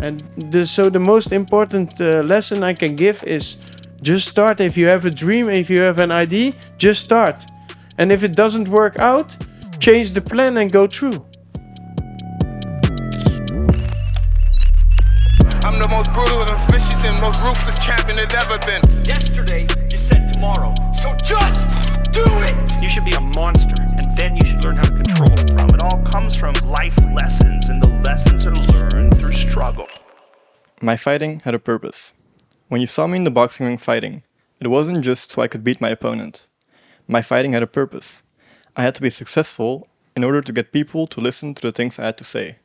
And the most important lesson I can give is just start. If you have a dream, if you have an idea, just start. And if it doesn't work out, change the plan and go through. I'm the most brutal and vicious and most ruthless champion there's ever been. Yesterday, you said tomorrow. So just do it! You should be a monster, and then you should learn how to control it. It all comes from life lessons, and the lessons are learned through struggle. My fighting had a purpose. When you saw me in the boxing ring fighting, it wasn't just so I could beat my opponent. My fighting had a purpose. I had to be successful in order to get people to listen to the things I had to say.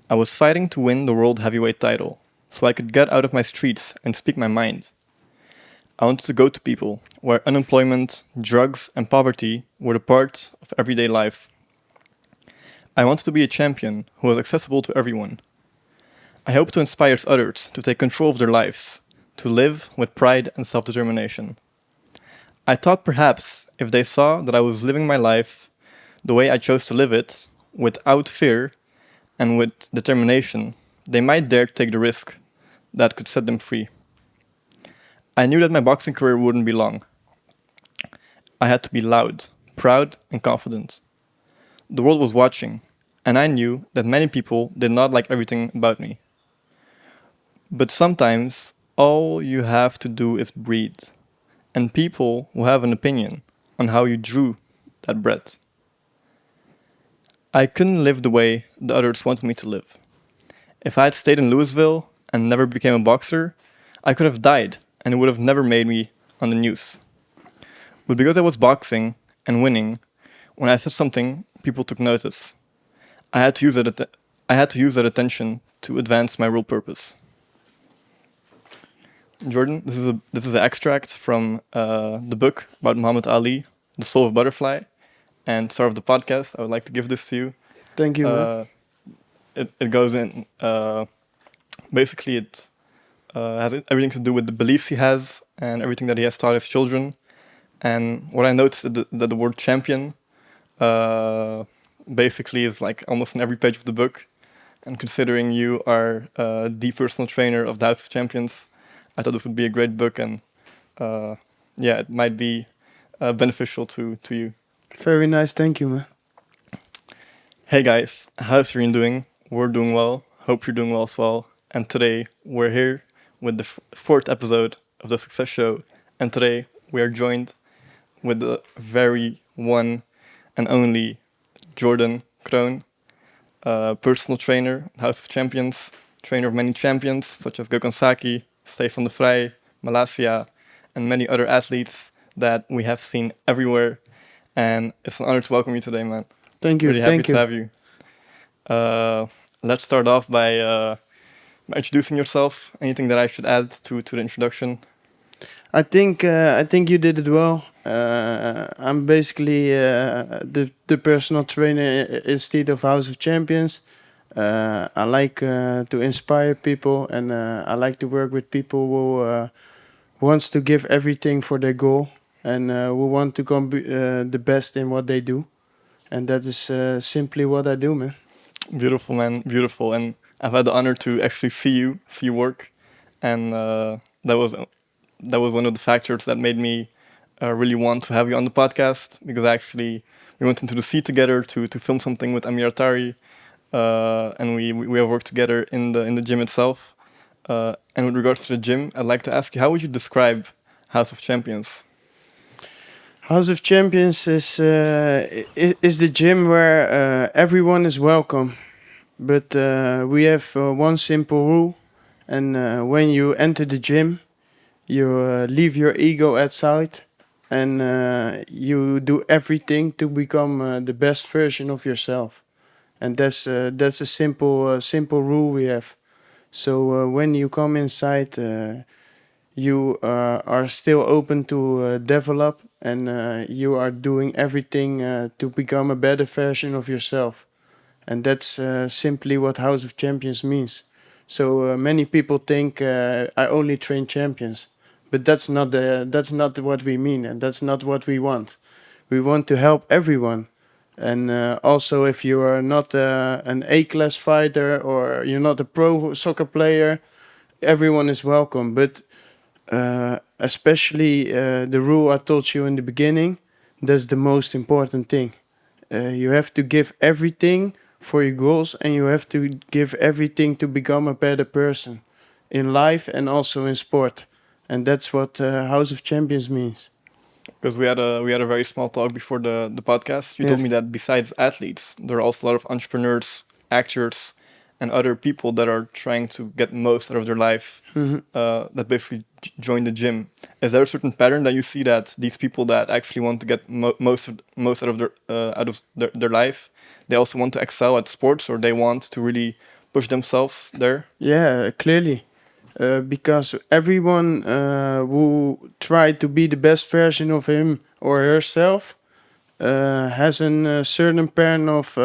I was fighting to win the world heavyweight title, so I could get out of my streets and speak my mind. I wanted to go to people where unemployment, drugs, and poverty were the parts of everyday life. I wanted to be a champion who was accessible to everyone. I hope to inspire others to take control of their lives, to live with pride and self-determination. I thought perhaps if they saw that I was living my life the way I chose to live it, without fear and with determination, they might dare to take the risk that could set them free. I knew that my boxing career wouldn't be long. I had to be loud, proud, and confident. The world was watching, and I knew that many people did not like everything about me. But sometimes, all you have to do is breathe, and people will have an opinion on how you drew that breath. I couldn't live the way the others wanted me to live. If I had stayed in Louisville and never became a boxer, I could have died, and it would have never made me on the news. But because I was boxing and winning, when I said something, people took notice. I had to use that attention to advance my real purpose. Jordan, this is an extract from the book about Muhammad Ali, The Soul of Butterfly. And to start off the podcast, I would like to give this to you. Thank you, man. It goes in, basically it has everything to do with the beliefs he has and everything that he has taught his children. And what I noticed is that the word champion basically is like almost in every page of the book. And considering you are the personal trainer of the House of Champions, I thought this would be a great book, and it might be beneficial to you. Very nice, thank you, man. Hey guys, how's everyone doing? We're doing well. Hope you're doing well as well. And today we're here with the fourth episode of the Success Show. And today we are joined with the very one and only Jordan Kroon, personal trainer, House of Champions, trainer of many champions such as Saki, Stefan de Vrij, Malasia, and many other athletes that we have seen everywhere. And it's an honor to welcome you today, man. Thank you. Really happy to have you. Let's start off by introducing yourself. Anything that I should add to the introduction? I think you did it well. I'm basically the personal trainer instead of House of Champions. I like to inspire people, and I like to work with people who wants to give everything for their goal, and who want to come the best in what they do. And that is simply what I do, man. Beautiful, man. Beautiful. And I've had the honor to actually see you work, and that was one of the factors that made me really want to have you on the podcast, because actually we went into the sea together to film something with Amir Atari, and we have worked together in the gym itself. And with regards to the gym, I'd like to ask you, how would you describe House of Champions? House of Champions is the gym where everyone is welcome, but we have one simple rule, and when you enter the gym, you leave your ego outside, and you do everything to become the best version of yourself, and that's a simple rule we have. So when you come inside, you are still open to develop, and you are doing everything to become a better version of yourself. And that's simply what House of Champions means. So many people think I only train champions, but that's not what we mean, and that's not what we want. We want to help everyone, And also, if you are not an A-class fighter or you're not a pro soccer player, everyone is welcome. But especially the rule I told you in the beginning, that's the most important thing. You have to give everything for your goals, and you have to give everything to become a better person in life and also in sport. And that's what House of Champions means. Because we had a very small talk before the podcast. You told Yes. me that besides athletes, there are also a lot of entrepreneurs, actors, and other people that are trying to get most out of their life. That basically join the gym. Is there a certain pattern that you see that these people that actually want to get most out of their life, they also want to excel at sports, or they want to really push themselves there? Yeah, clearly. Because everyone who tried to be the best version of him or herself has a certain pattern of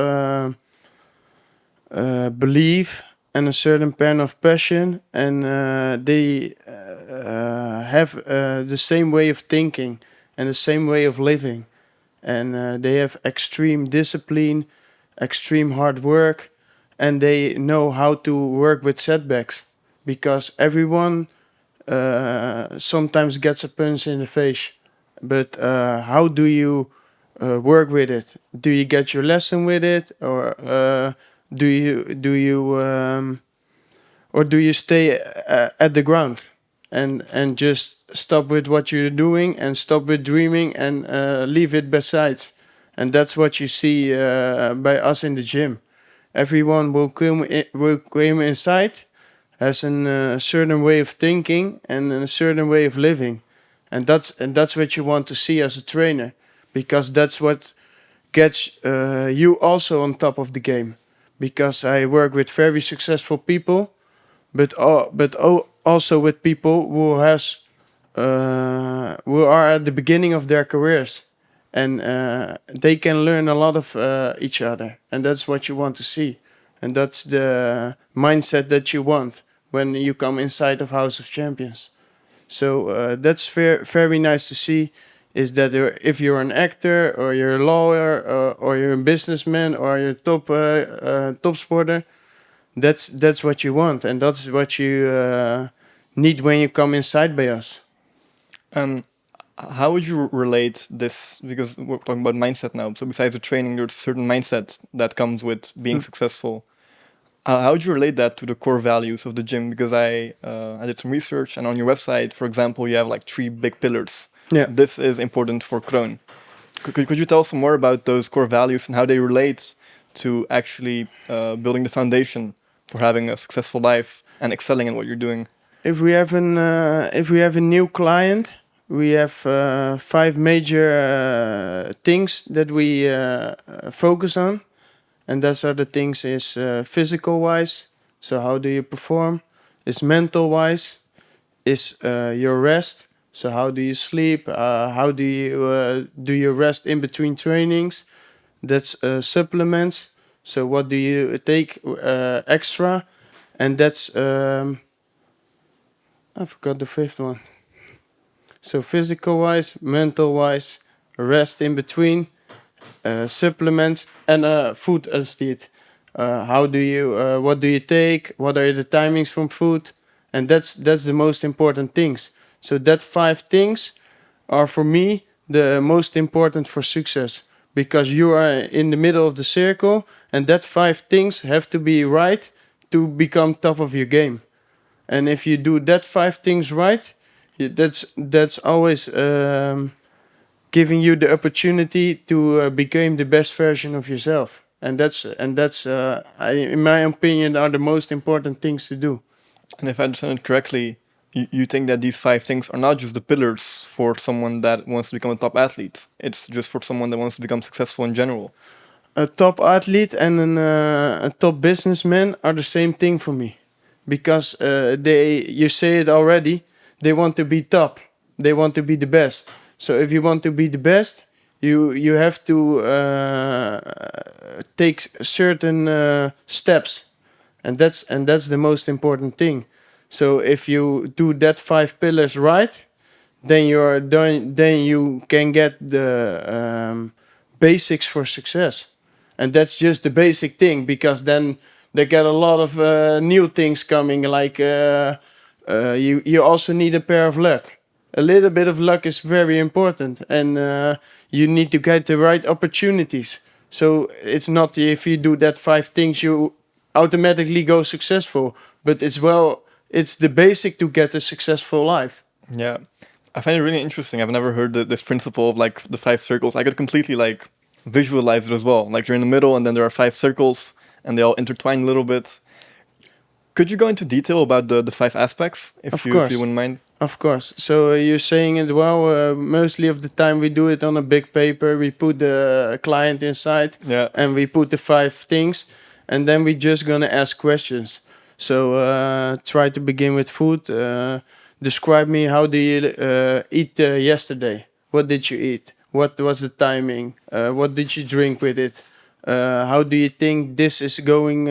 belief and a certain pattern of passion, and they have the same way of thinking and the same way of living, and they have extreme discipline, extreme hard work, and they know how to work with setbacks, because everyone sometimes gets a punch in the face, but how do you work with it? Do you get your lesson with it, or do you stay at the ground and just stop with what you're doing and stop with dreaming and leave it besides? And that's what you see by us in the gym. Everyone will come inside, has a certain way of thinking and a certain way of living, and that's what you want to see as a trainer, because that's what gets you also on top of the game. Because I work with very successful people, but also with people who are at the beginning of their careers, and they can learn a lot of each other, and that's what you want to see, and that's the mindset that you want when you come inside of House of Champions. So that's very nice to see. Is that if you're an actor or you're a lawyer or you're a businessman or you're a top sporter, that's what you want, and that's what you need when you come inside by us. How would you relate this? Because we're talking about mindset now. So besides the training, there's a certain mindset that comes with being successful. How would you relate that to the core values of the gym? Because I did some research, and on your website, for example, you have like 3 big pillars. Yeah. This is important for Kroon. Could you tell us some more about those core values and how they relate to actually building the foundation for having a successful life and excelling in what you're doing? If we have a new client, we have 5 major things that we focus on, and those are the things is physical wise. So how do you perform? Is mental wise? Is your rest? So how do you sleep? How do you rest in between trainings? That's supplements. So what do you take extra? And that's I forgot the 5th one. So physical wise, mental wise, rest in between, supplements, and food instead. What do you take? What are the timings from food? And that's the most important things. So that 5 things are for me the most important for success, because you are in the middle of the circle, and that 5 things have to be right to become top of your game. And if you do that 5 things right, that's always giving you the opportunity to become the best version of yourself. And that's in my opinion, are the most important things to do. And if I understand it correctly, you think that these 5 things are not just the pillars for someone that wants to become a top athlete. It's just for someone that wants to become successful in general. A top athlete and a top businessman are the same thing for me, because you say it already, they want to be top, they want to be the best. So if you want to be the best, you have to take certain steps, and that's the most important thing. So if you do that 5 pillars right, then you're done. Then you can get the basics for success. and that's just the basic thing, because then they get a lot of new things coming. Like you also need a pair of luck. A little bit of luck is very important, and you need to get the right opportunities. So it's not if you do that 5 things you automatically go successful, but it's the basic to get a successful life. Yeah, I find it really interesting. I've never heard this principle of like the 5 circles. I could completely like visualize it as well. Like you're in the middle, and then there are 5 circles, and they all intertwine a little bit. Could you go into detail about the 5 aspects, if you wouldn't mind? Of course. So you're saying it well. Mostly of the time we do it on a big paper. We put the client inside, Yeah. and we put the 5 things, and then we just gonna ask questions. So try to begin with food. Describe me, how do you eat yesterday? What did you eat? What was the timing? What did you drink with it? How do you think this is going?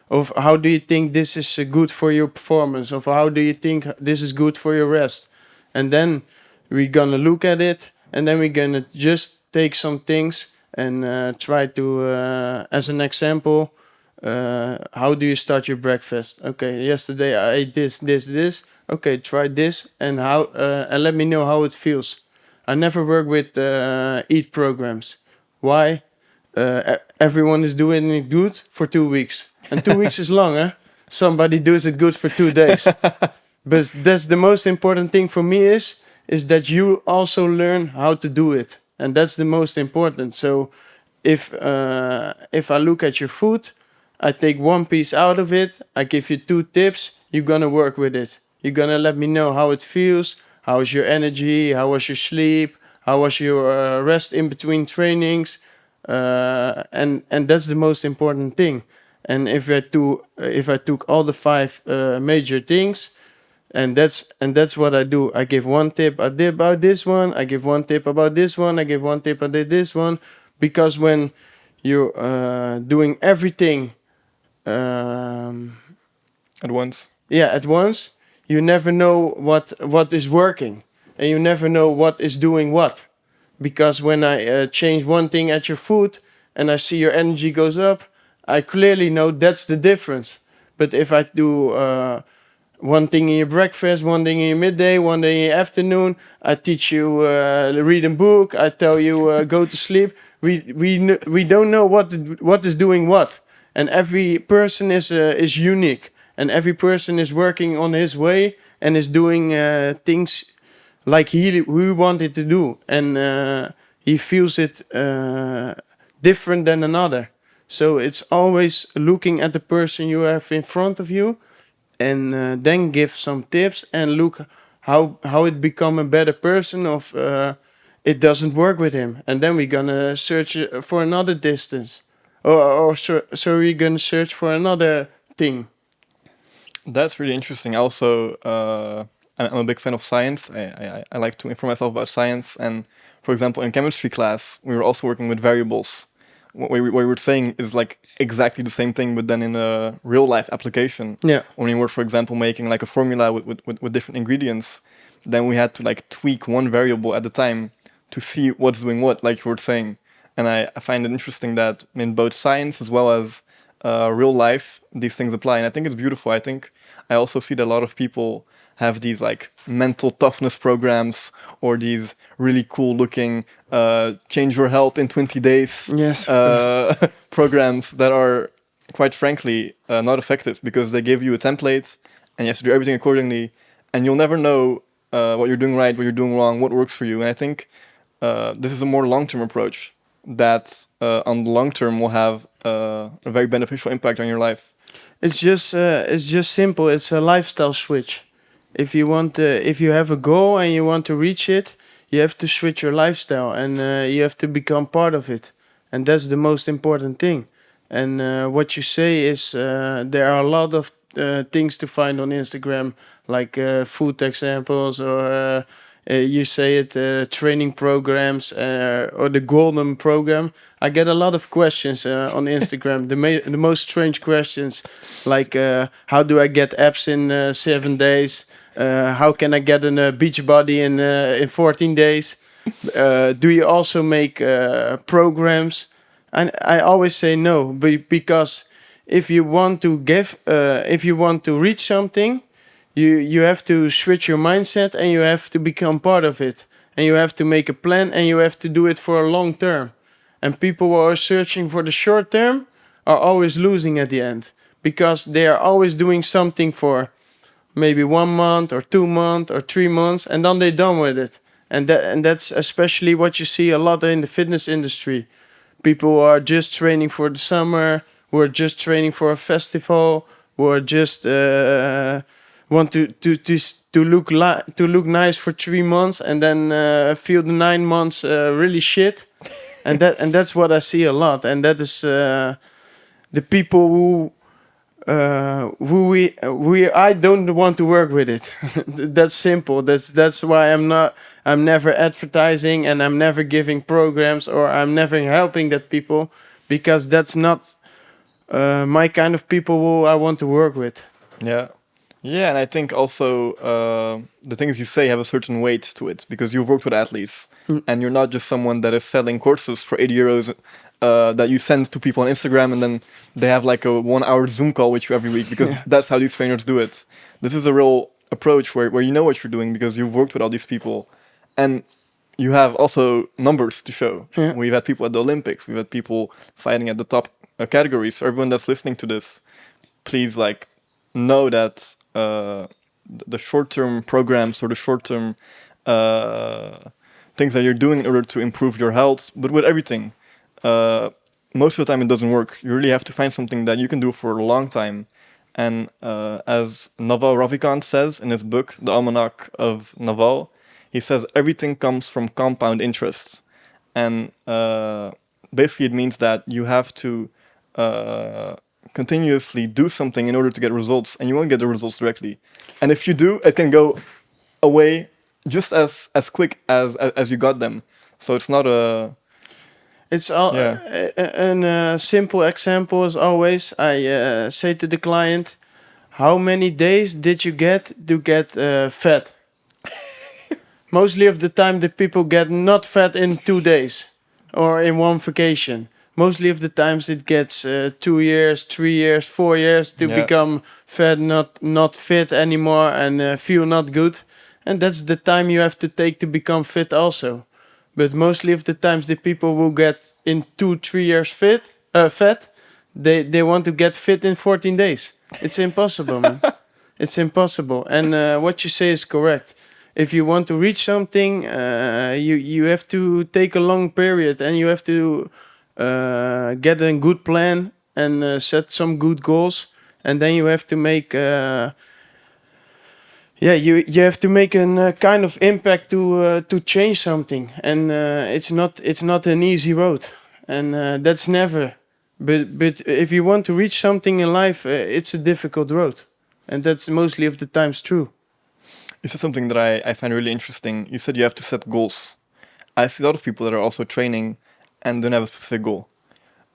Of how do you think this is good for your performance? Of how do you think this is good for your rest? And then we're gonna look at it, and then we're gonna just take some things and try to, as an example, how do you start your breakfast? Okay, yesterday I ate this. Okay, try this, and and let me know how it feels. I never work with eat programs. Why? Everyone is doing it good for 2 weeks, and 2 weeks is long, huh? Somebody does it good for 2 days. But that's the most important thing for me is that you also learn how to do it, and that's the most important. So if I look at your food, I take 1 piece out of it, I give you 2 tips, you're gonna work with it. You're gonna let me know how it feels, how is your energy, how was your sleep, how was your rest in between trainings, and that's the most important thing. And if I took all the 5 major things, and that's what I do. I give 1 tip about this one. I give 1 tip about this one. I give 1 tip about this one, because when you're doing everything, At once. at once, you never know what is working, and you never know what is doing what. Because when I change 1 thing at your food, and I see your energy goes up, I clearly know that's the difference. But if I do 1 thing in your breakfast, 1 thing in your midday, 1 thing in your afternoon, I teach you read a book, I tell you go to sleep. We don't know what is doing what, and every person is unique, and every person is working on his way and is doing things like he wanted to do, and he feels it different than another. So it's always looking at the person you have in front of you, and then give some tips and look how it become a better person. Of it doesn't work with him, and then we're gonna search for another distance, so we're gonna search for another thing. That's really interesting. Also, I'm a big fan of science. I like to inform myself about science. And for example, in chemistry class, we were also working with variables. What we were saying is like exactly the same thing, but then in a real life application. Yeah. When we were, for example, making like a formula with different ingredients, then we had to like tweak 1 variable at a time to see what's doing what, like you were saying. And I find it interesting that in both science as well as real life, these things apply. And I think it's beautiful. I think I also see that a lot of people have these like mental toughness programs, or these really cool looking change your health in 20 days Yes, of programs that are quite frankly not effective, because they give you a template and you have to do everything accordingly, and you'll never know what you're doing right, what you're doing wrong, what works for you. And I think this is a more long-term approach that on the long term will have a very beneficial impact on your life. It's just simple. It's a lifestyle switch. If you have a goal and you want to reach it, you have to switch your lifestyle, and you have to become part of it, and that's the most important thing. And what you say is there are a lot of things to find on Instagram, like food examples, or you say it, training programs, or the golden program. I get a lot of questions on Instagram, the most strange questions, like how do I get abs in 7 days? How can I get a beach body in 14 days? Do you also make programs? And I always say no, because if you want to if you want to reach something, you have to switch your mindset and you have to become part of it, and you have to make a plan and you have to do it for a long term. And people who are searching for the short term are always losing at the end, because they are always doing something for maybe 1 month or 2 months or 3 months, and then they're done with it. And that's especially what you see a lot in the fitness industry. People who are just training for the summer, who are just training for a festival, who are just want to look nice for 3 months, and then feel the 9 months really shit. And that's what I see a lot. And that is the people who we I don't want to work with it. That's simple. That's why I'm never advertising, and I'm never giving programs, or I'm never helping that people, because that's not my kind of people who I want to work with. Yeah. Yeah, and I think also the things you say have a certain weight to it, because you've worked with athletes, and you're not just someone that is selling courses for 80 euros that you send to people on Instagram, and then they have like a 1 hour Zoom call with you every week, because that's how these trainers do it. This is a real approach where you know what you're doing, because you've worked with all these people, and you have also numbers to show. Yeah. We've had people at the Olympics, we've had people fighting at the top categories. So everyone that's listening to this, please like know that the short-term programs or the short-term things that you're doing in order to improve your health, but with everything, most of the time it doesn't work. You really have to find something that you can do for a long time. And as Naval Ravikant says in his book, The Almanac of Naval, he says everything comes from compound interest. And basically it means that you have to continuously do something in order to get results, and you won't get the results directly. And if you do, it can go away just as quick as you got them. So it's not a... It's all a simple example is always I say to the client, how many days did you get to get fat? Mostly of the time the people get not fat in 2 days or in one vacation. Mostly of the times it gets 2 years, 3 years, 4 years to become fat, not fit anymore, and feel not good. And that's the time you have to take to become fit also. But mostly of the times the people who get in 2-3 years fat, they want to get fit in 14 days. It's impossible, man. It's impossible. And what you say is correct. If you want to reach something, you have to take a long period, and you have to get a good plan and set some good goals, and then you have to make you have to make a kind of impact to change something, and it's not an easy road, and that's never. But if you want to reach something in life, it's a difficult road, and that's mostly of the times true. You said something that I find really interesting. You said you have to set goals. I see a lot of people that are also training and don't have a specific goal.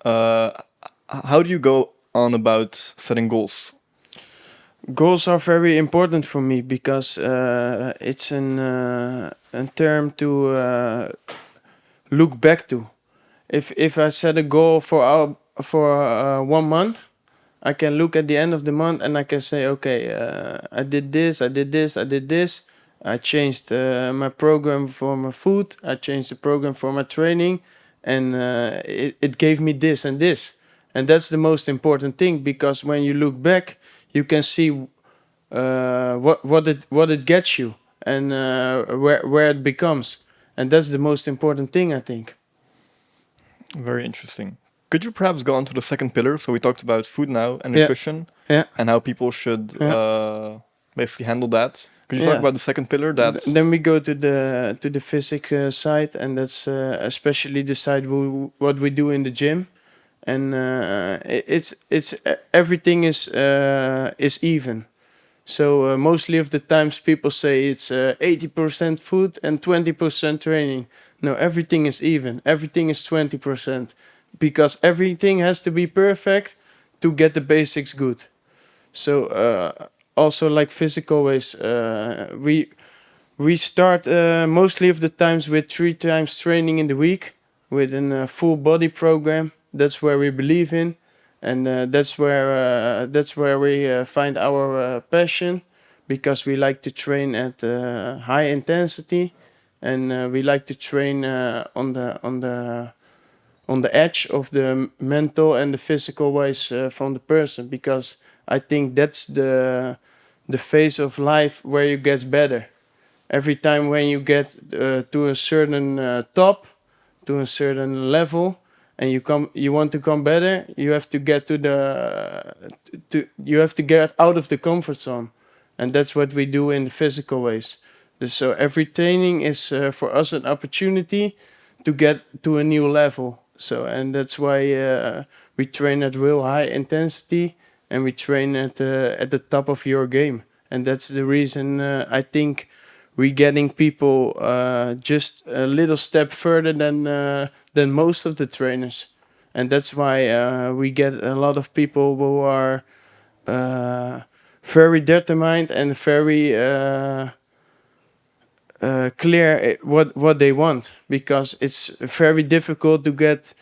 How do you go on about setting goals? Goals are very important for me, because it's a term to look back to. If I set a goal for 1 month, I can look at the end of the month and I can say, okay, I did this, I did this, I did this. I changed my program for my food. I changed the program for my training, and it gave me this and this. And that's the most important thing, because when you look back, you can see what it gets you, and where it becomes. And that's the most important thing, I think. Very interesting. Could you perhaps go on to the second pillar? So we talked about food now and nutrition, and how people should basically handle that. Could you talk about the second pillar? Then we go to the physics side, and that's especially the side what we do in the gym, and it's everything is even. So mostly of the times people say it's 80% food and 20% training. No, everything is even. Everything is 20%, because everything has to be perfect to get the basics good. So also like physical ways, we start mostly of the times with 3 times training in the week with a full body program, That's where we believe in, and that's where we find our passion, because we like to train at high intensity, and we like to train on the edge of the mental and the physical ways from the person, because I think that's the phase of life where you get better. Every time when you get to a certain top, to a certain level, and you want to come better, you have to get you have to get out of the comfort zone, and that's what we do in the physical ways. So every training is for us an opportunity to get to a new level. So, and that's why we train at real high intensity, and we train at the top of your game. And that's the reason I think we're getting people just a little step further than most of the trainers. And that's why we get a lot of people who are very determined and very clear what they want, because it's very difficult to get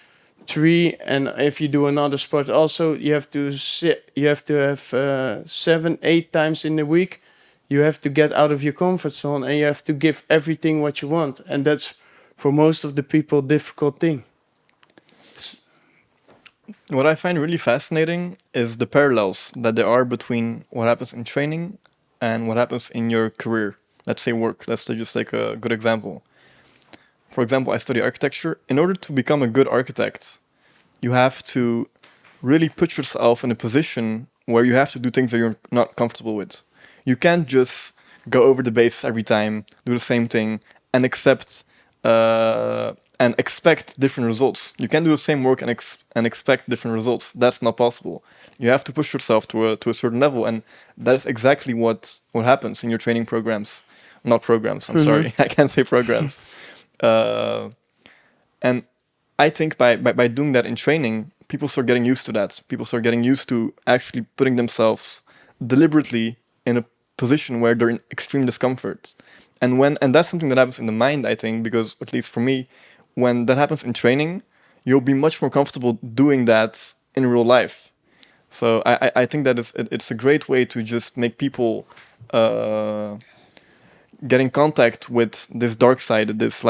three, and if you do another sport also, you have to have 7-8 times in the week. You have to get out of your comfort zone, and you have to give everything what you want, and that's for most of the people difficult thing. What I find really fascinating is the parallels that there are between what happens in training and what happens in your career. Let's say work. Let's just take a good example. For example, I study architecture. In order to become a good architect, you have to really put yourself in a position where you have to do things that you're not comfortable with. You can't just go over the base every time, do the same thing, and expect different results. You can't do the same work and expect different results. That's not possible. You have to push yourself to a certain level, and that is exactly what happens in your training programs. Not programs, I'm sorry, I can't say programs. And I think by doing that in training, people start getting used to that. People start getting used to actually putting themselves deliberately in a position where they're in extreme discomfort. And that's something that happens in the mind, I think, because at least for me, when that happens in training, you'll be much more comfortable doing that in real life. So I think that it's a great way to just make people get in contact with this dark side, this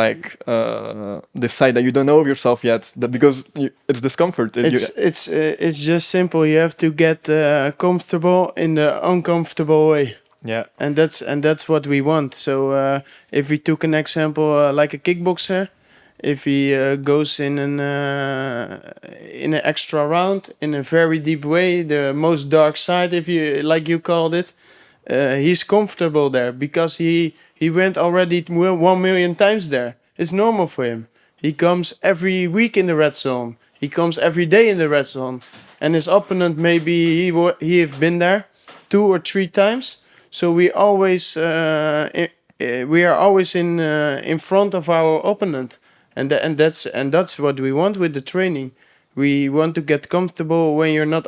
this side that you don't know of yourself yet, that because it's discomfort. It's just simple. You have to get comfortable in the uncomfortable way. Yeah, and that's what we want. So if we took an example like a kickboxer, if he goes in an extra round in a very deep way, the most dark side, if you like you called it, he's comfortable there because he went already 1 million times there. It's normal for him. He comes every week in the red zone. He comes every day in the red zone, and his opponent maybe he have been there 2 or 3 times. So we are always in front of our opponent, and that's what we want with the training. We want to get comfortable when you're not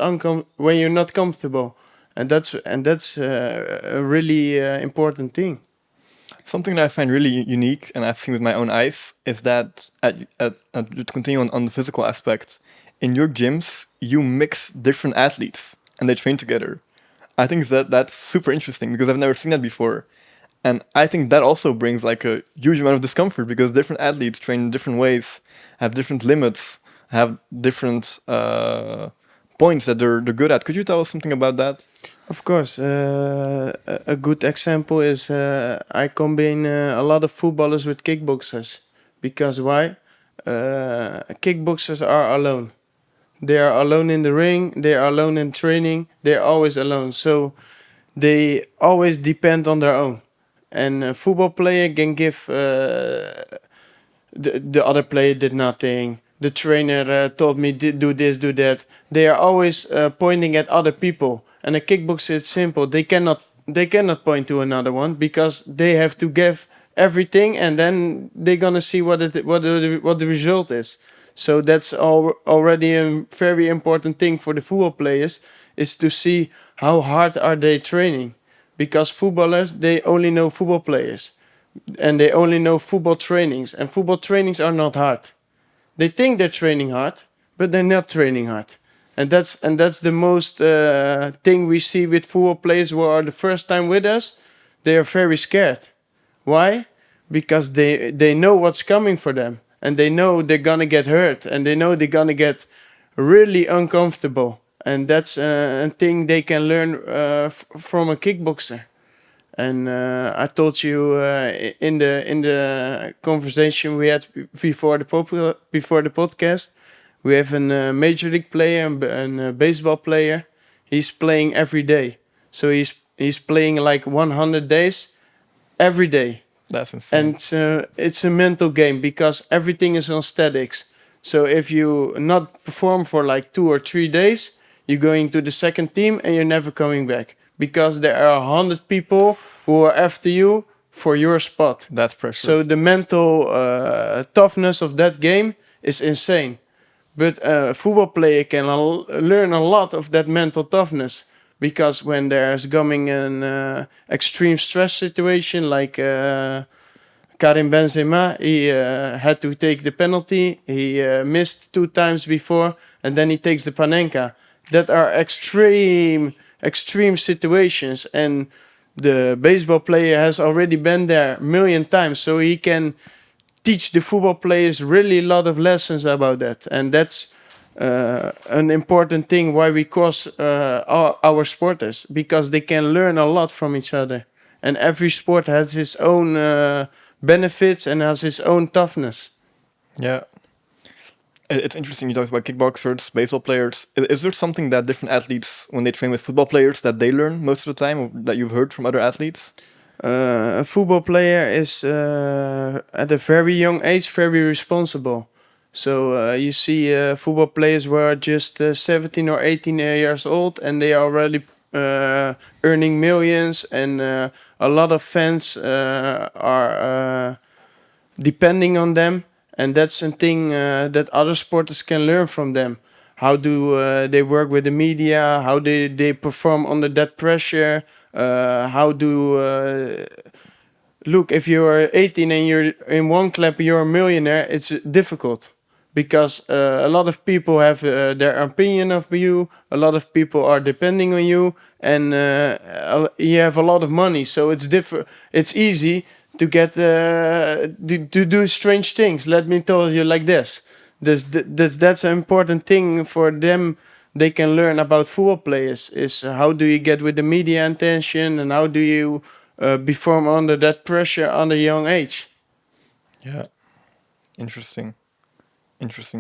comfortable, and that's a really important thing. something that I find really unique, and I've seen with my own eyes, is that to continue on the physical aspect, in your gyms you mix different athletes and they train together. I think that's super interesting because I've never seen that before. And I think that also brings like a huge amount of discomfort because different athletes train in different ways, have different limits, have different points that they're good at. Could you tell us something about that? Of course, a good example is I combine a lot of footballers with kickboxers. Because why? Kickboxers are alone. They are alone in the ring, they are alone in training, they are always alone. So they always depend on their own. And a football player can give the other player did nothing. The trainer told me do this, do that. They are always pointing at other people. And a kickboxer, it's simple. They cannot point to another one because they have to give everything, and then they're gonna see what the result is. So that's already a very important thing for the football players, is to see how hard are they training. Because footballers, they only know football players. And they only know football trainings. And football trainings are not hard. They think they're training hard, but they're not training hard. And that's the most thing we see with football players who are the first time with us. They are very scared. Why? Because they know what's coming for them, and they know they're gonna get hurt, and they know they're gonna get really uncomfortable. And that's a thing they can learn from a kickboxer. And I told you in the conversation we had before the podcast, we have a major league player and a baseball player. He's playing every day, so he's playing like 100 days every day. That's insane. And it's a mental game because everything is on statics. So if you not perform for like 2 or 3 days, you're going to the second team and you're never coming back because there are 100 people who are after you for your spot. That's pressure. So the mental toughness of that game is insane. But a football player can learn a lot of that mental toughness because when there's coming an extreme stress situation like Karim Benzema, he had to take the penalty. He missed 2 times before, and then he takes the Panenka. That are extreme situations, and the baseball player has already been there a million times, so he can teach the football players really a lot of lessons about that. And that's an important thing why we cross our sporters, because they can learn a lot from each other. And every sport has its own benefits and has its own toughness. Yeah. It's interesting you talked about kickboxers, baseball players. Is there something that different athletes, when they train with football players, that they learn most of the time, or that you've heard from other athletes? A football player is at a very young age very responsible. So you see football players who are just 17 or 18 years old and they are already earning millions, and a lot of fans are depending on them. And that's a thing that other sporters can learn from them. How do they work with the media? How do they perform under that pressure? How do look, if you're 18 and you're in one club, you're a millionaire, it's difficult because a lot of people have their opinion of you. A lot of people are depending on you, and you have a lot of money, so it's easy to get to do strange things. Let me tell you like this. That's an important thing for them. They can learn about football players is how do you get with the media attention, and how do you perform under that pressure under a young age. Yeah, interesting.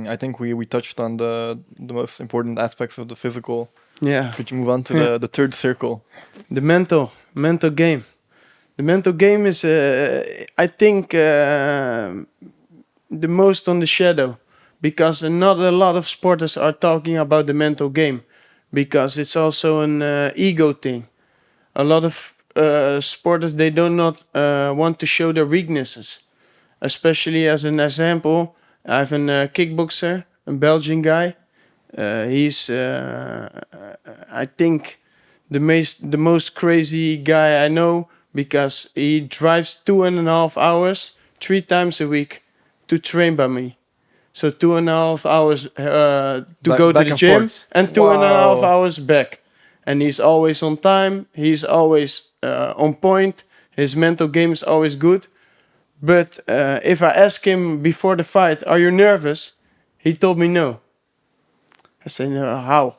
I think we touched on the most important aspects of the physical. Yeah. Could you move on to the third circle? The mental game. The mental game is, I think, the most on the shadow, because not a lot of sporters are talking about the mental game, because it's also an ego thing. A lot of sporters, they do not want to show their weaknesses. Especially as an example, I have a kickboxer, a Belgian guy. He's, I think, the most crazy guy I know, because he drives 2.5 hours 3 times a week to train by me. So 2.5 hours to go to the gym and 2.5 hours back. And he's always on time. He's always on point. His mental game is always good. But if I ask him before the fight, are you nervous? He told me no. I say, no, how?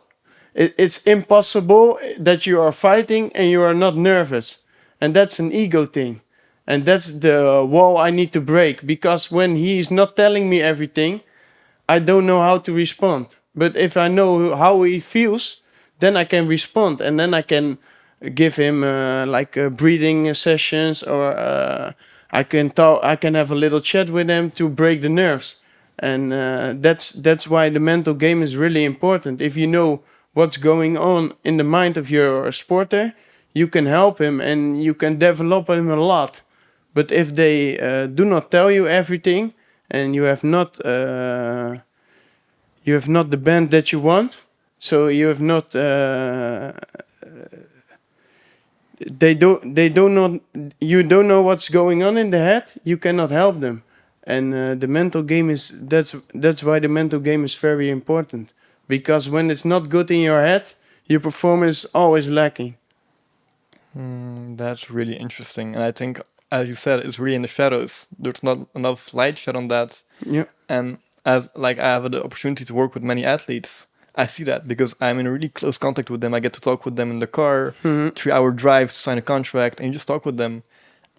It's impossible that you are fighting and you are not nervous. And that's an ego thing. And that's the wall I need to break. Because when he's not telling me everything, I don't know how to respond. But if I know how he feels, then I can respond. And then I can give him breathing sessions, or I can talk. I can have a little chat with him to break the nerves. And that's why the mental game is really important. If you know what's going on in the mind of your sporter, you can help him and you can develop him a lot. But if they do not tell you everything, and you have not the band that you want, so you have not you don't know what's going on in the head, you cannot help them. And the mental game is that's why the mental game is very important, because when it's not good in your head, your performance is always lacking. That's really interesting. And I think, as you said, it's really in the shadows. There's not enough light shed on that. Yeah. And as like I have the opportunity to work with many athletes, I see that because I'm in really close contact with them. I get to talk with them in the car, 3-hour drive to sign a contract, and you just talk with them,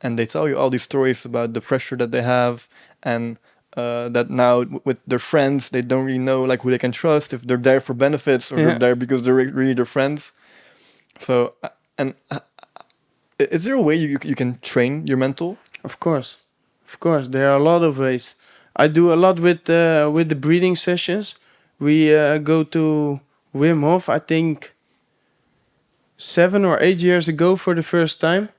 and they tell you all these stories about the pressure that they have, and that now with their friends they don't really know like who they can trust, if they're there for benefits or Yeah. they're there because they're really their friends. So and is there a way you can train your mental? Of course, there are a lot of ways. I do a lot with the breathing sessions. We go to Wim Hof, I think 7 or 8 years ago for the first time,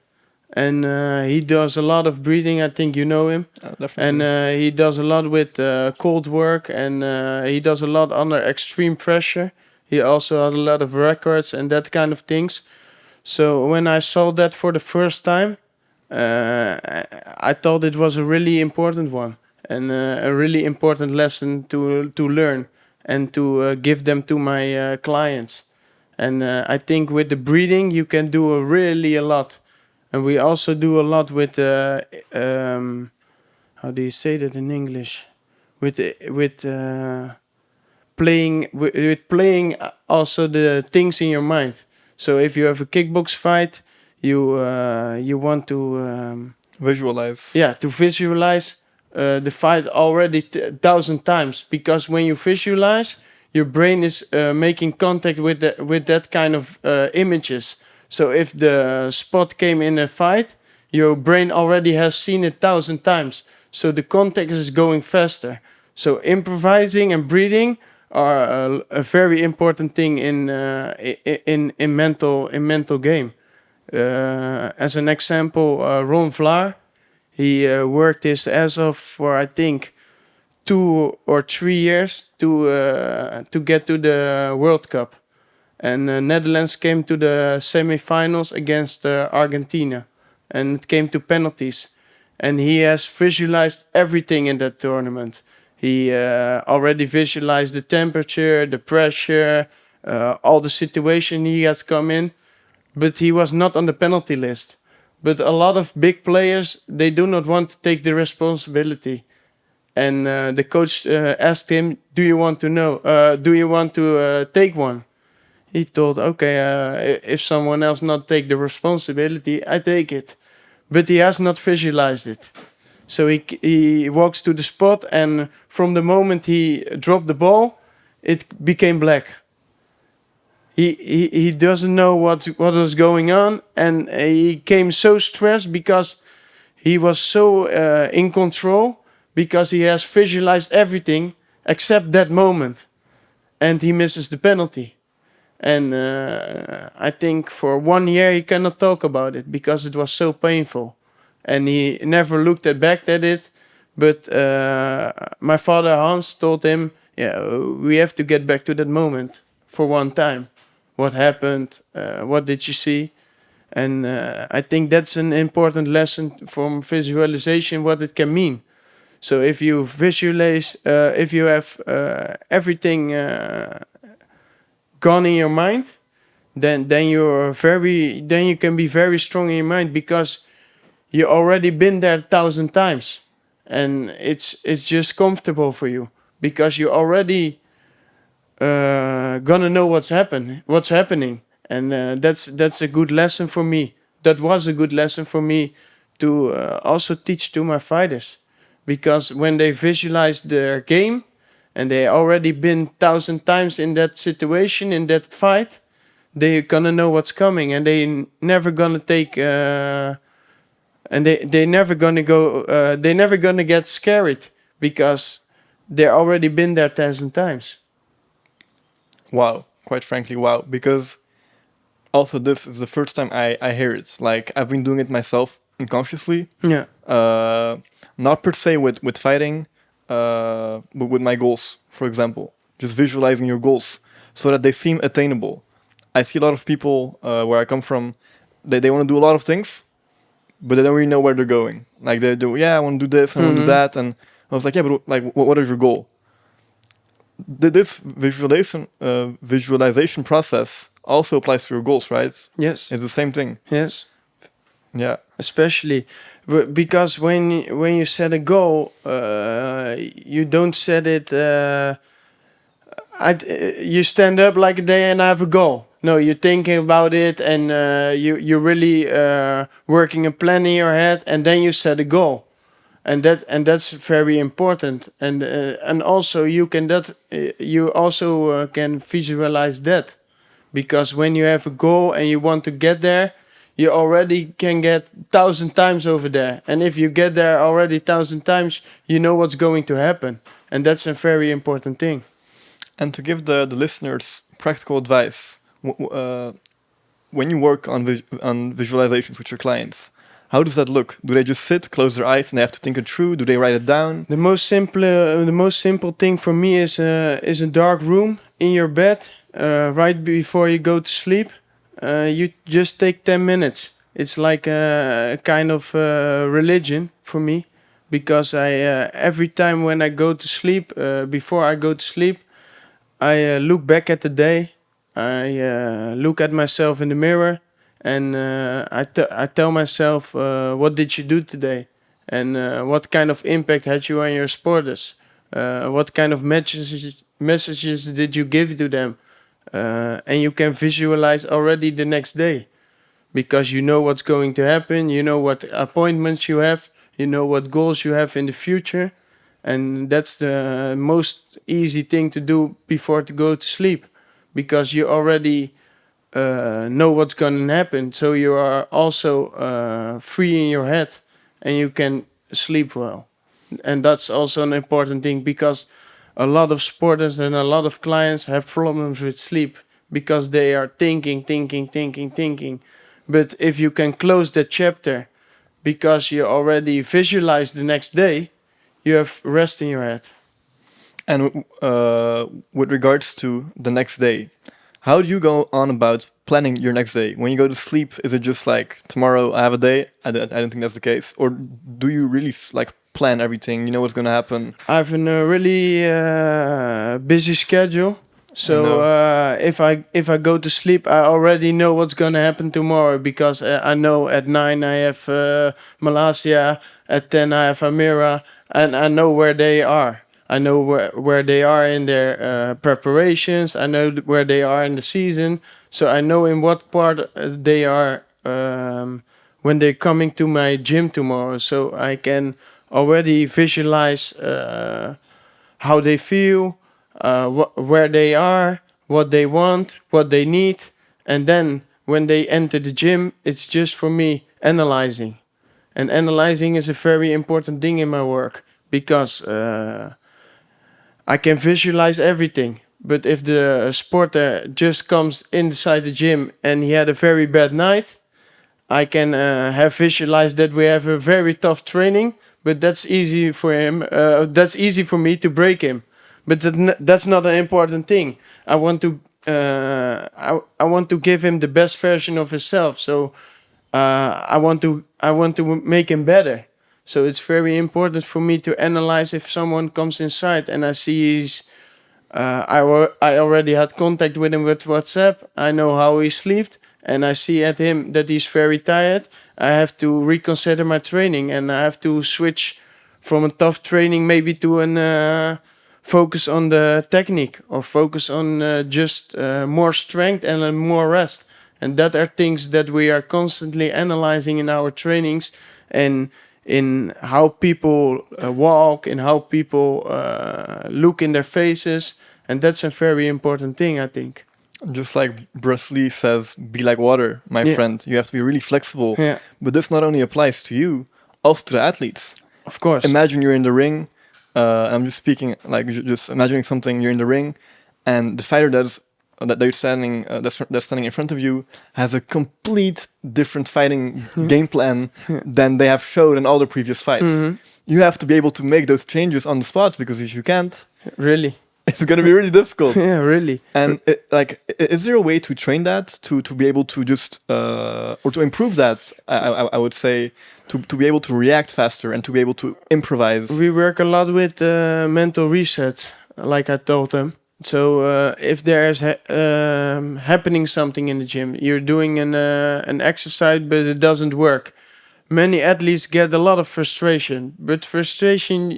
and he does a lot of breathing. I think you know him, Definitely. and he does a lot with cold work, and he does a lot under extreme pressure. He also had a lot of records and that kind of things. So when I saw that for the first time, I thought it was a really important one, and a really important lesson to learn and to give them to my clients. And I think with the breathing you can do really a lot. And we also do a lot with how do you say that in English? With playing also the things in your mind. So if you have a kickbox fight, you want to Visualize. to visualize the fight already 1,000 times, because when you visualize, your brain is making contact with that kind of images. So if the spot came in a fight, your brain already has seen it 1,000 times. So the contact is going faster. So improvising and breathing are a very important thing in mental game. As an example, Ron Vlaar, he worked his ass off for I think 2 or 3 years to get to the World Cup, and Netherlands came to the semi-finals against Argentina, and it came to penalties, and he has visualized everything in that tournament. He already visualized the temperature, the pressure, all the situation he has come in, but he was not on the penalty list. But a lot of big players, they do not want to take the responsibility. And the coach asked him, "Do you want to know? Do you want to take one?" He told, "Okay, if someone else not take the responsibility, I take it." But he has not visualized it. So he walks to the spot, and from the moment he dropped the ball, it became black. He doesn't know what was going on, and he came so stressed because he was so in control, because he has visualized everything except that moment, and he misses the penalty. And I think for 1 year he cannot talk about it because it was so painful, and he never looked back at it. But my father Hans told him, "Yeah, we have to get back to that moment for one time. What happened? What did you see?" And I think that's an important lesson from visualization, what it can mean. So if you visualize, if you have everything gone in your mind, then you can be very strong in your mind, because you already been there 1,000 times, and it's just comfortable for you, because you already gonna know what's happening, and that's a good lesson for me. That was a good lesson for me to also teach to my fighters, because when they visualize their game and they already been 1,000 times in that situation, in that fight, they gonna know what's coming, and they never gonna take and they never gonna go they never gonna get scared, because they already been there 1,000 times. Wow, quite frankly, wow. Because also this is the first time I hear it. Like I've been doing it myself unconsciously. Yeah. Not per se with fighting, but with my goals, for example. Just visualizing your goals so that they seem attainable. I see a lot of people where I come from, they want to do a lot of things, but they don't really know where they're going. Like they do, yeah, I want to do this, I want to do that, and I was like, yeah, but like, what is your goal? This visualization process also applies to your goals, right? Yes. It's the same thing. Yes. Yeah. Especially because when you set a goal, you don't set it. You stand up like a day and I have a goal. No, you're thinking about it, and you're really working a plan in your head, and then you set a goal, and that's very important. And also you also can visualize that, because when you have a goal and you want to get there, you already can get 1,000 times over there. And if you get there already 1,000 times, you know what's going to happen. And that's a very important thing. And to give the listeners practical advice, when you work on visualizations with your clients, how does that look? Do they just sit, close their eyes, and they have to think it through? Do they write it down? The most simple thing for me is a dark room in your bed, right before you go to sleep. You just take 10 minutes. It's like a kind of religion for me, because I every time when I go to sleep, before I go to sleep, I look back at the day. I look at myself in the mirror, and I tell myself, what did you do today, and what kind of impact had you on your supporters? What kind of messages did you give to them? And you can visualize already the next day, because you know what's going to happen. You know what appointments you have. You know what goals you have in the future. And that's the most easy thing to do before to go to sleep, because you already know what's going to happen. So you are also free in your head, and you can sleep well. And that's also an important thing, because a lot of sporters and a lot of clients have problems with sleep, because they are thinking. But if you can close that chapter, because you already visualize the next day, you have rest in your head. And with regards to the next day, how do you go on about planning your next day? When you go to sleep, is it just like, tomorrow I have a day? I don't think that's the case. Or do you really like plan everything? You know what's going to happen? I have a really busy schedule. So if I go to sleep, I already know what's going to happen tomorrow, because I know at 9 I have Malaysia, at 10 I have Amira, and I know where they are. I know where they are in their preparations. I know where they are in the season. So I know in what part they are when they're coming to my gym tomorrow. So I can already visualize how they feel, where they are, what they want, what they need. And then when they enter the gym, it's just for me analyzing. And analyzing is a very important thing in my work, because I can visualize everything. But if the sporter just comes inside the gym and he had a very bad night, I can have visualized that we have a very tough training, but that's easy for him. That's easy for me to break him. But that's not an important thing. I want to give him the best version of himself. So I want to make him better. So it's very important for me to analyze if someone comes inside and I see I already had contact with him with WhatsApp. I know how he slept, and I see at him that he's very tired. I have to reconsider my training, and I have to switch from a tough training maybe to an focus on the technique, or focus on just more strength and more rest. And that are things that we are constantly analyzing in our trainings, and in how people walk, and how people look in their faces. And that's a very important thing, I think. Just like Bruce Lee says, be like water, my friend. You have to be really flexible. Yeah. But this not only applies to you, also to the athletes. Of course. Imagine you're in the ring. I'm just speaking, like just imagining something. You're in the ring, and the fighter that's standing in front of you has a complete different fighting game plan than they have showed in all the previous fights. You have to be able to make those changes on the spot, because if you can't, Really? It's gonna be really difficult. Yeah, really. And is there a way to train that to be able to just or to improve that? I would say to be able to react faster and to be able to improvise. We work a lot with mental resets, like I told them. So if there's happening something in the gym, you're doing an exercise, but it doesn't work. Many athletes get a lot of frustration, but frustration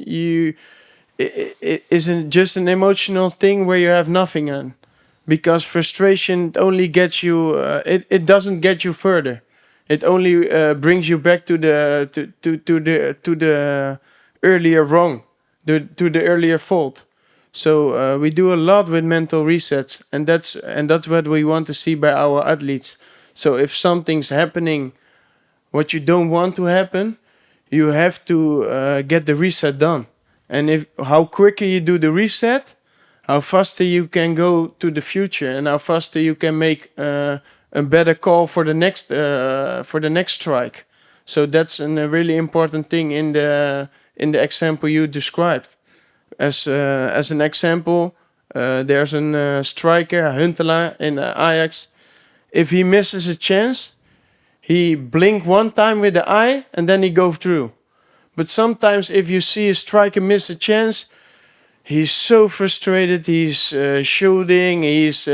isn't just an emotional thing where you have nothing on, because frustration only gets you. It doesn't get you further. It only brings you back to the earlier wrong, to the earlier fault. So we do a lot with mental resets, and that's what we want to see by our athletes. So if something's happening, what you don't want to happen, you have to get the reset done. And if how quicker you do the reset, how faster you can go to the future, and how faster you can make a better call for the next strike. So that's a really important thing in the example you described. As an example, there's a striker, Huntelaar in Ajax. If he misses a chance, he blink one time with the eye and then he goes through. But sometimes if you see a striker miss a chance, he's so frustrated. He's shooting. He's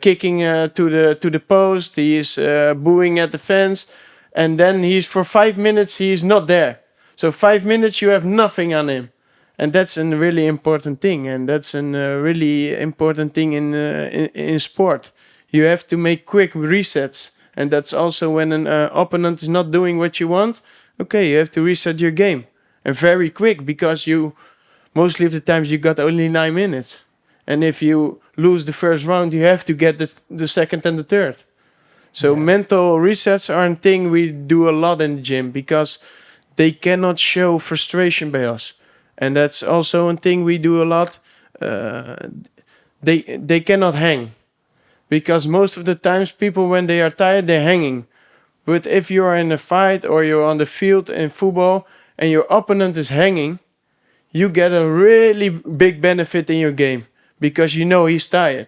kicking to the post. He's booing at the fence, and then he's for 5 minutes he's not there. So 5 minutes you have nothing on him, and that's a really important thing. And that's a really important thing in sport. You have to make quick resets, and that's also when an opponent is not doing what you want. Okay, you have to reset your game, and very quick, because you. Mostly of the times you got only 9 minutes. And if you lose the first round, you have to get the second and the third. So mental resets are a thing we do a lot in the gym, because they cannot show frustration by us. And that's also a thing we do a lot. They cannot hang. Because most of the times people, when they are tired, they're hanging. But if you are in a fight or you're on the field in football and your opponent is hanging, you get a really big benefit in your game, because you know he's tired,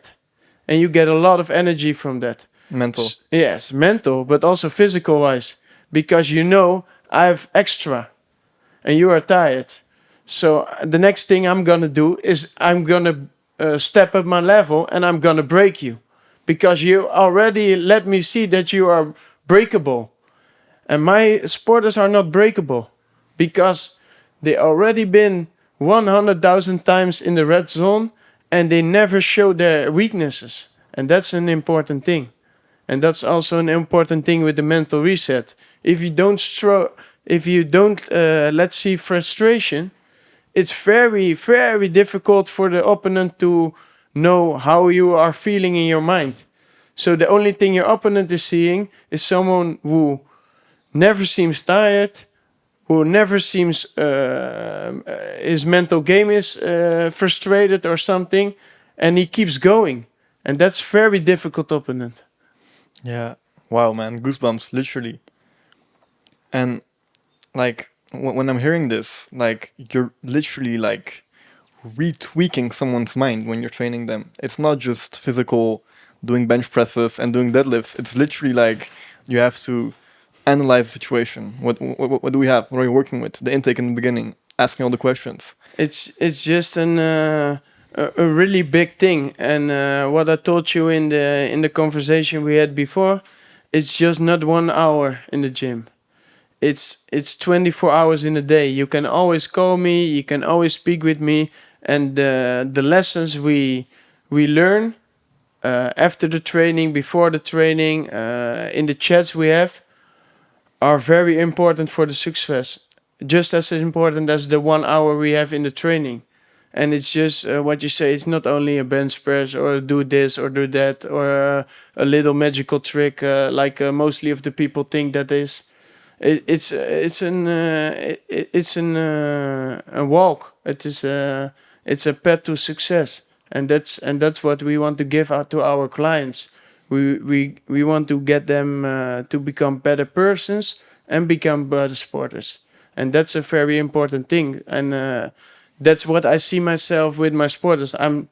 and you get a lot of energy from that. Mental. Yes, mental, but also physical wise, because you know I have extra, and you are tired. So the next thing I'm gonna do is I'm gonna step up my level, and I'm gonna break you, because you already let me see that you are breakable, and my sporters are not breakable, because they already been 100,000 times in the red zone, and they never show their weaknesses. And that's an important thing. And that's also an important thing with the mental reset. If you don't let's see frustration, it's very, very difficult for the opponent to know how you are feeling in your mind. So the only thing your opponent is seeing is someone who never seems tired, who never seems his mental game is frustrated or something, and he keeps going, and that's very difficult opponent. Yeah. Wow, man, goosebumps, literally. And like when I'm hearing this, like you're literally like retweaking someone's mind when you're training them. It's not just physical, doing bench presses and doing deadlifts. It's literally like you have to analyze the situation. What do we have? What are you working with? The intake in the beginning, asking all the questions. It's just a really big thing, and what I told you in the conversation we had before, it's just not 1 hour in the gym. It's 24 hours in a day. You can always call me. You can always speak with me, and the lessons we learn after the training, before the training, in the chats we have, are very important for the success. Just as important as the 1 hour we have in the training. And it's just what you say, it's not only a bench press or do this or do that or a little magical trick like mostly of the people think that is. It's a walk. It's a path to success, and that's what we want to give out to our clients. We want to get them to become better persons and become better sporters, and that's a very important thing. And that's what I see myself with my sporters. I'm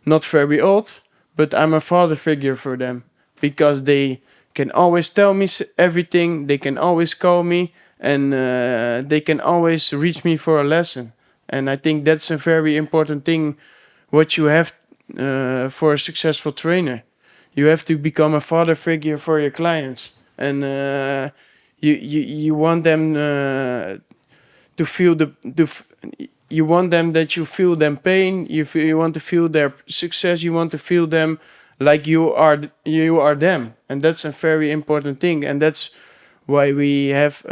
not very old, but I'm a father figure for them because they can always tell me everything. They can always call me, and they can always reach me for a lesson. And I think that's a very important thing. What you have for a successful trainer, you have to become a father figure for your clients, and you want them to feel you want them that you feel them pain. You want to feel their success. You want to feel them like you are them, and that's a very important thing. And that's why we have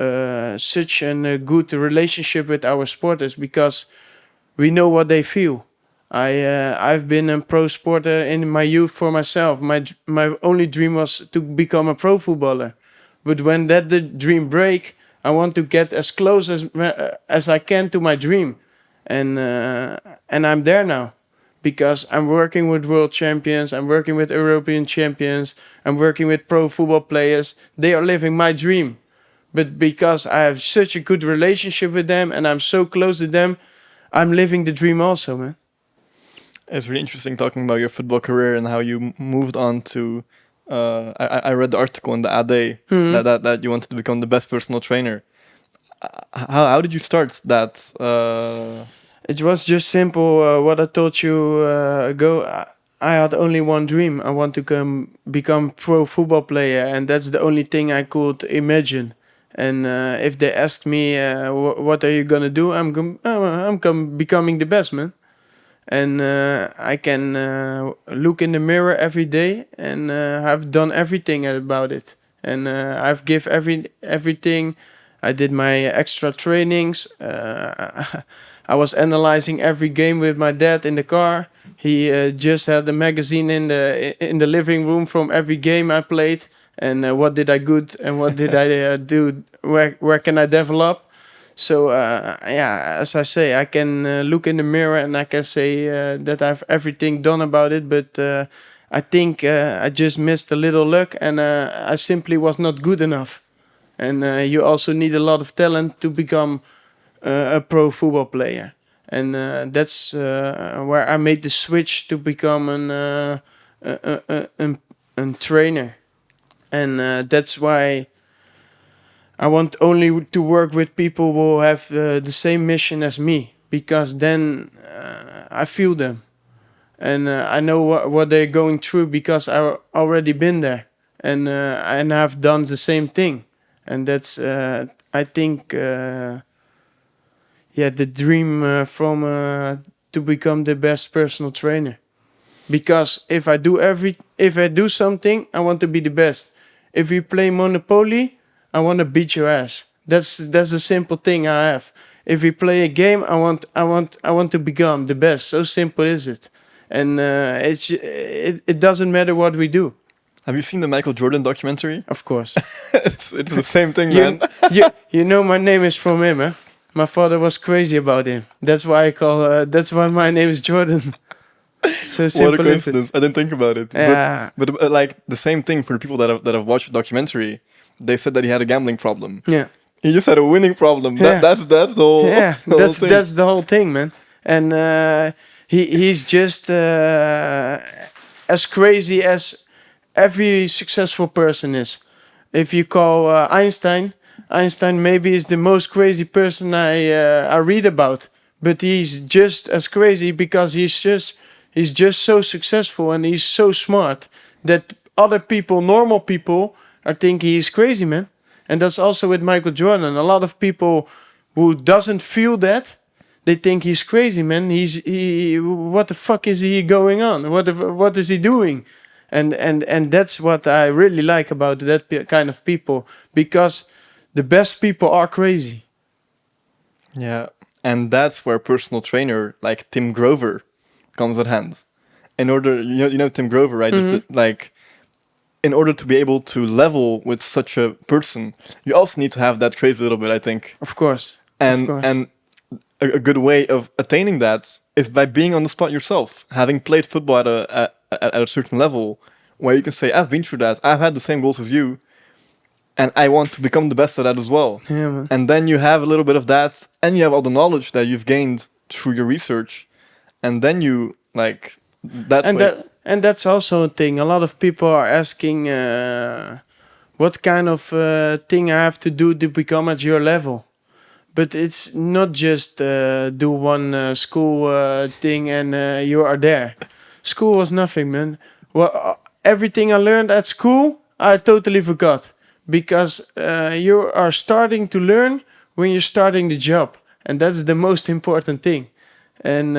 such a good relationship with our sporters, because we know what they feel. I've been a pro sporter in my youth for myself. My only dream was to become a pro footballer, but when the dream break, I want to get as close as I can to my dream, and I'm there now, because I'm working with world champions, I'm working with European champions, I'm working with pro football players. They are living my dream, but because I have such a good relationship with them and I'm so close to them, I'm living the dream also, man. It's really interesting talking about your football career and how you moved on to. I read the article in the AD that you wanted to become the best personal trainer. How did you start that? It was just simple. What I told you ago. I had only one dream. I want to become pro football player, and that's the only thing I could imagine. And if they asked me, "What are you gonna do?" I'm becoming the best, man. And I can look in the mirror every day, and I've done everything about it. And I've give everything. I did my extra trainings. I was analyzing every game with my dad in the car. He just had the magazine in the living room from every game I played, and what did I good and what did I do? Where can I develop? So yeah, as I say, I can look in the mirror and I can say that I've everything done about it. But I think I just missed a little luck, and I simply was not good enough. And you also need a lot of talent to become a pro football player, and that's where I made the switch to become a trainer, and that's why I want only to work with people who have the same mission as me, because then I feel them, and I know what they're going through, because I've already been there, and I've done the same thing, and that's I think the dream from to become the best personal trainer, because if I do something, I want to be the best. If we play Monopoly, I want to beat your ass. That's a simple thing I have. If we play a game, I want to become the best. So simple is it. And it doesn't matter what we do. Have you seen the Michael Jordan documentary? Of course. It's the same thing, man. You know my name is from him, huh? My father was crazy about him. That's why that's why my name is Jordan. So simple. What a coincidence! I didn't think about it. Yeah. But like the same thing for the people that have watched the documentary. They said that he had a gambling problem. Yeah. He just had a winning problem. Yeah. That's the whole. Yeah, the whole thing. that's the whole thing, man. And he's just as crazy as every successful person is. If you call Einstein maybe is the most crazy person I read about, but he's just as crazy because he's just so successful and he's so smart that other people, normal people, are thinking he's crazy, man. And that's also with Michael Jordan. A lot of people who doesn't feel that, they think he's crazy, man. What the fuck is he going on? What is he doing? And that's what I really like about that kind of people, because the best people are crazy. Yeah, and that's where personal trainer like Tim Grover comes at hand. In order, you know Tim Grover, right? Mm-hmm. Like, in order to be able to level with such a person, you also need to have that crazy little bit, I think. Of course. And a good way of attaining that is by being on the spot yourself, having played football at a certain level, where you can say, "I've been through that. I've had the same goals as you, and I want to become the best at that as well." Yeah, man. And then you have a little bit of that, and you have all the knowledge that you've gained through your research, and then you like that's And way- that's also a thing. A lot of people are asking, what kind of thing I have to do to become at your level. But it's not just do one school thing and you are there. School was nothing, man. Well, everything I learned at school, I totally forgot. Because you are starting to learn when you're starting the job. And that's the most important thing. And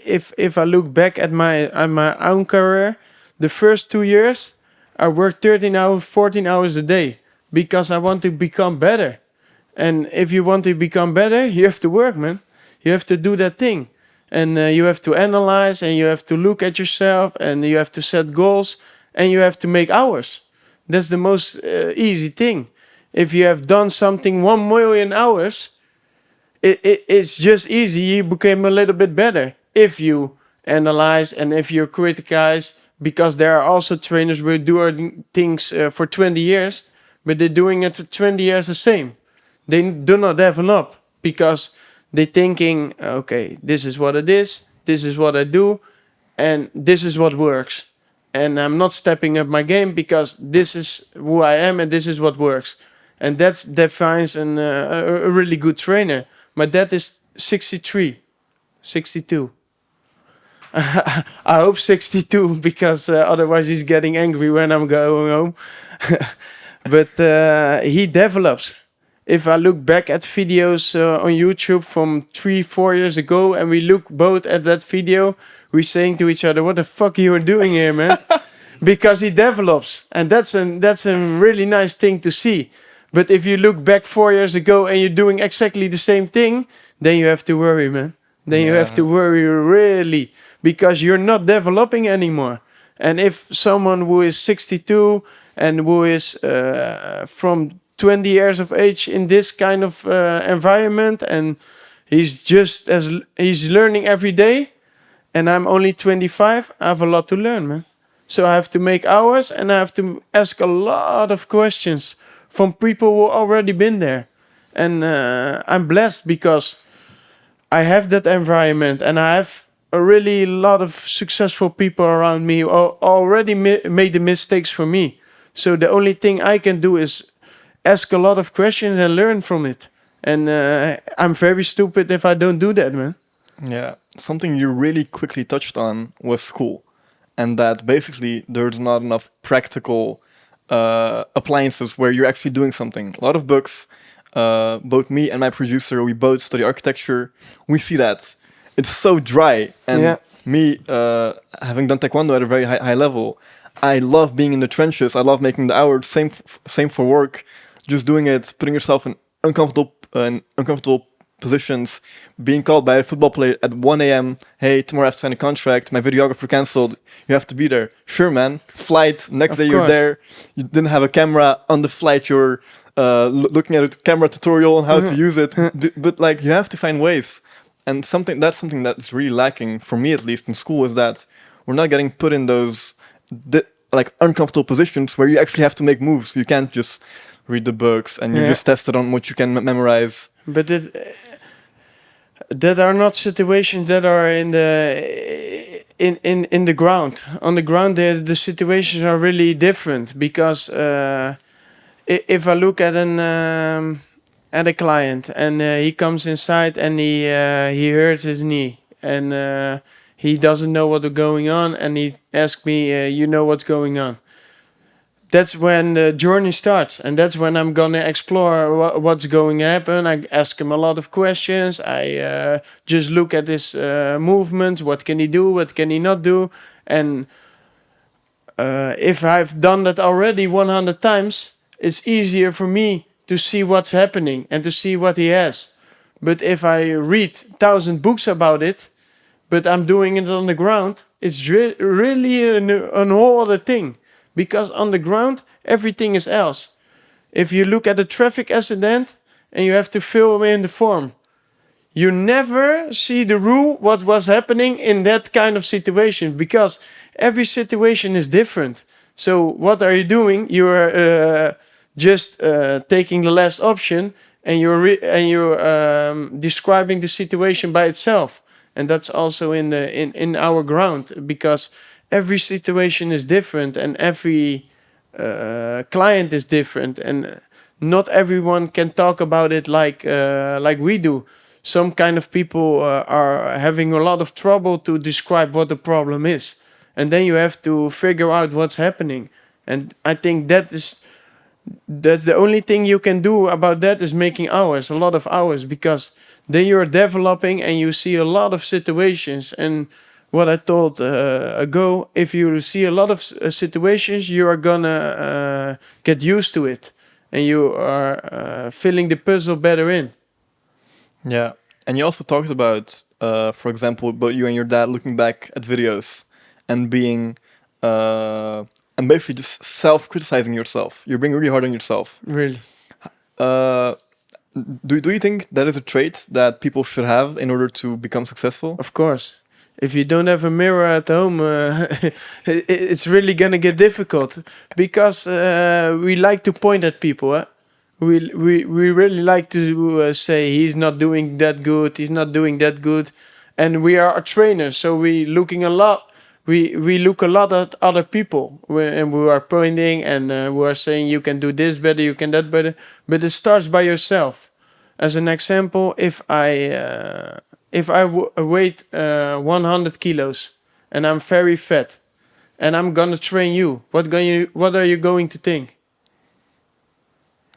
if I look back at my own career, the first 2 years, I worked 13 hours, 14 hours a day. Because I want to become better. And if you want to become better, you have to work, man. You have to do that thing. And you have to analyze, and you have to look at yourself, and you have to set goals, and you have to make hours. That's the most easy thing. If you have done something 1 million hours, it's just easy. You became a little bit better if you analyze and if you criticize, because there are also trainers who do things for 20 years, but they're doing it 20 years the same. They do not develop because they're thinking, okay, this is what it is, this is what I do, and this is what works. And I'm not stepping up my game because this is who I am and this is what works. And that defines a really good trainer. My dad is 63, 62. I hope 62 because otherwise he's getting angry when I'm going home. But he develops. If I look back at videos on YouTube from 3-4 years ago, and we look both at that video, we're saying to each other, "What the fuck are you doing here, man?" Because he develops, and that's a really nice thing to see. But if you look back 4 years ago and you're doing exactly the same thing, then you have to worry, man. Then you have to worry really, because you're not developing anymore. And if someone who is 62 and who is from 20 years of age in this kind of environment, and he's learning every day, and I'm only 25, I have a lot to learn, man. So I have to make hours, and I have to ask a lot of questions from people who already been there. And I'm blessed because I have that environment, and I have a really lot of successful people around me who already made the mistakes for me. So the only thing I can do is ask a lot of questions and learn from it. And I'm very stupid if I don't do that, man. Yeah, something you really quickly touched on was school, and that basically there's not enough practical appliances where you're actually doing something. A lot of books, both me and my producer, we both study architecture. We see that it's so dry, and me having done taekwondo at a very high level, I love being in the trenches. I love making the hours. Same for work. Just doing it, putting yourself in uncomfortable positions, being called by a football player at 1 a.m. Hey, tomorrow I have to sign a contract. My videographer cancelled. You have to be there. Sure, man. Flight. Next day you're there. You didn't have a camera on the flight. You're looking at a camera tutorial on how to use it. But like, you have to find ways. And that's something that's really lacking, for me at least, in school, is that we're not getting put in those like uncomfortable positions where you actually have to make moves. You can't just read the books and you just test it on what you can memorize. But that are not situations that are in the ground. On the ground, the situations are really different, because if I look at a client and he comes inside and he hurts his knee and he doesn't know what's going on, and he asks me, you know what's going on? That's when the journey starts, and that's when I'm gonna explore what's going to happen. I ask him a lot of questions. I just look at his movements. What can he do? What can he not do? And if I've done that already 100 times, it's easier for me to see what's happening and to see what he has. But if I read 1,000 books about it, but I'm doing it on the ground, it's really a whole other thing. Because on the ground, everything is else. If you look at a traffic accident and you have to fill in the form, you never see the rule what was happening in that kind of situation, because every situation is different. So what are you doing? You are just taking the last option, and you're describing the situation by itself. And that's also in our ground, because every situation is different and every client is different, and not everyone can talk about it like we do. Some kind of people are having a lot of trouble to describe what the problem is, and then you have to figure out what's happening. And I think that's the only thing you can do about that, is making hours, a lot of hours, because then you're developing and you see a lot of situations. And what I told ago, if you see a lot of situations, you are gonna get used to it, and you are filling the puzzle better in. Yeah, and you also talked about, for example, about you and your dad looking back at videos and being, and basically just self-criticizing yourself. You're being really hard on yourself. Really. Uh, do you think that is a trait that people should have in order to become successful? Of course. If you don't have a mirror at home, it's really gonna get difficult, because we like to point at people. We really like to say he's not doing that good, he's not doing that good, and we are a trainer, so we looking a lot. We look a lot at other people, and we are pointing, and we are saying you can do this better, you can that better. But it starts by yourself. As an example, if I weight 100 kilos and I'm very fat, and I'm gonna train you, what are you going to think?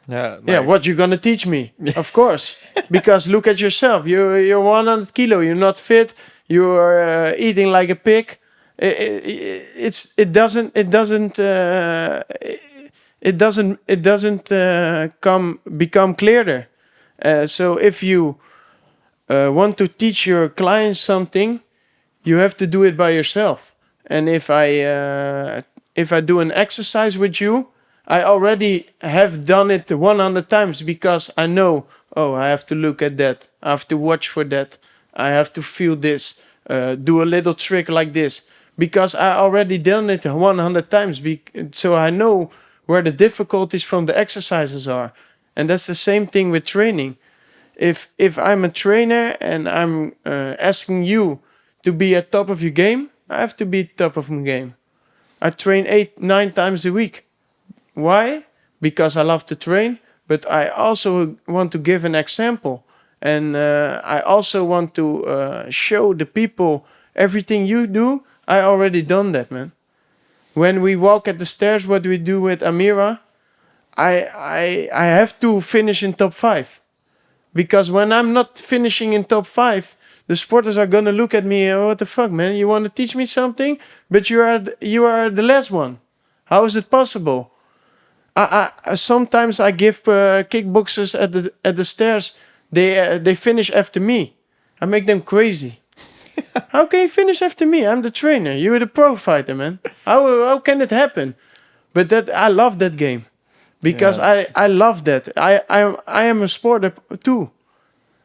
Yeah. Yeah, what you gonna teach me? Of course, because look at yourself. You're 100 kilo. You're not fit. You're eating like a pig. It doesn't become clearer. So if you want to teach your clients something, you have to do it by yourself. And if I do an exercise with you, I already have done it 100 times, because I know, oh, I have to look at that, I have to watch for that, I have to feel this, do a little trick like this, because I already done it 100 times. So I know where the difficulties from the exercises are. And that's the same thing with training. If I'm a trainer and I'm asking you to be at top of your game, I have to be top of my game. I train 8-9 times a week. Why? Because I love to train, but I also want to give an example. And I also want to show the people everything you do, I already done that, man. When we walk at the stairs, what we do with Amira, I have to finish in top 5. Because when I'm not finishing in top 5, the sporters are gonna look at me, what the fuck, man? You want to teach me something, but you are the last one. How is it possible? I sometimes I give kickboxers at the stairs. They finish after me. I make them crazy. How can you finish after me? I'm the trainer. You're the pro fighter, man. How can it happen? But I love that game, because I love that. I am a sporter too.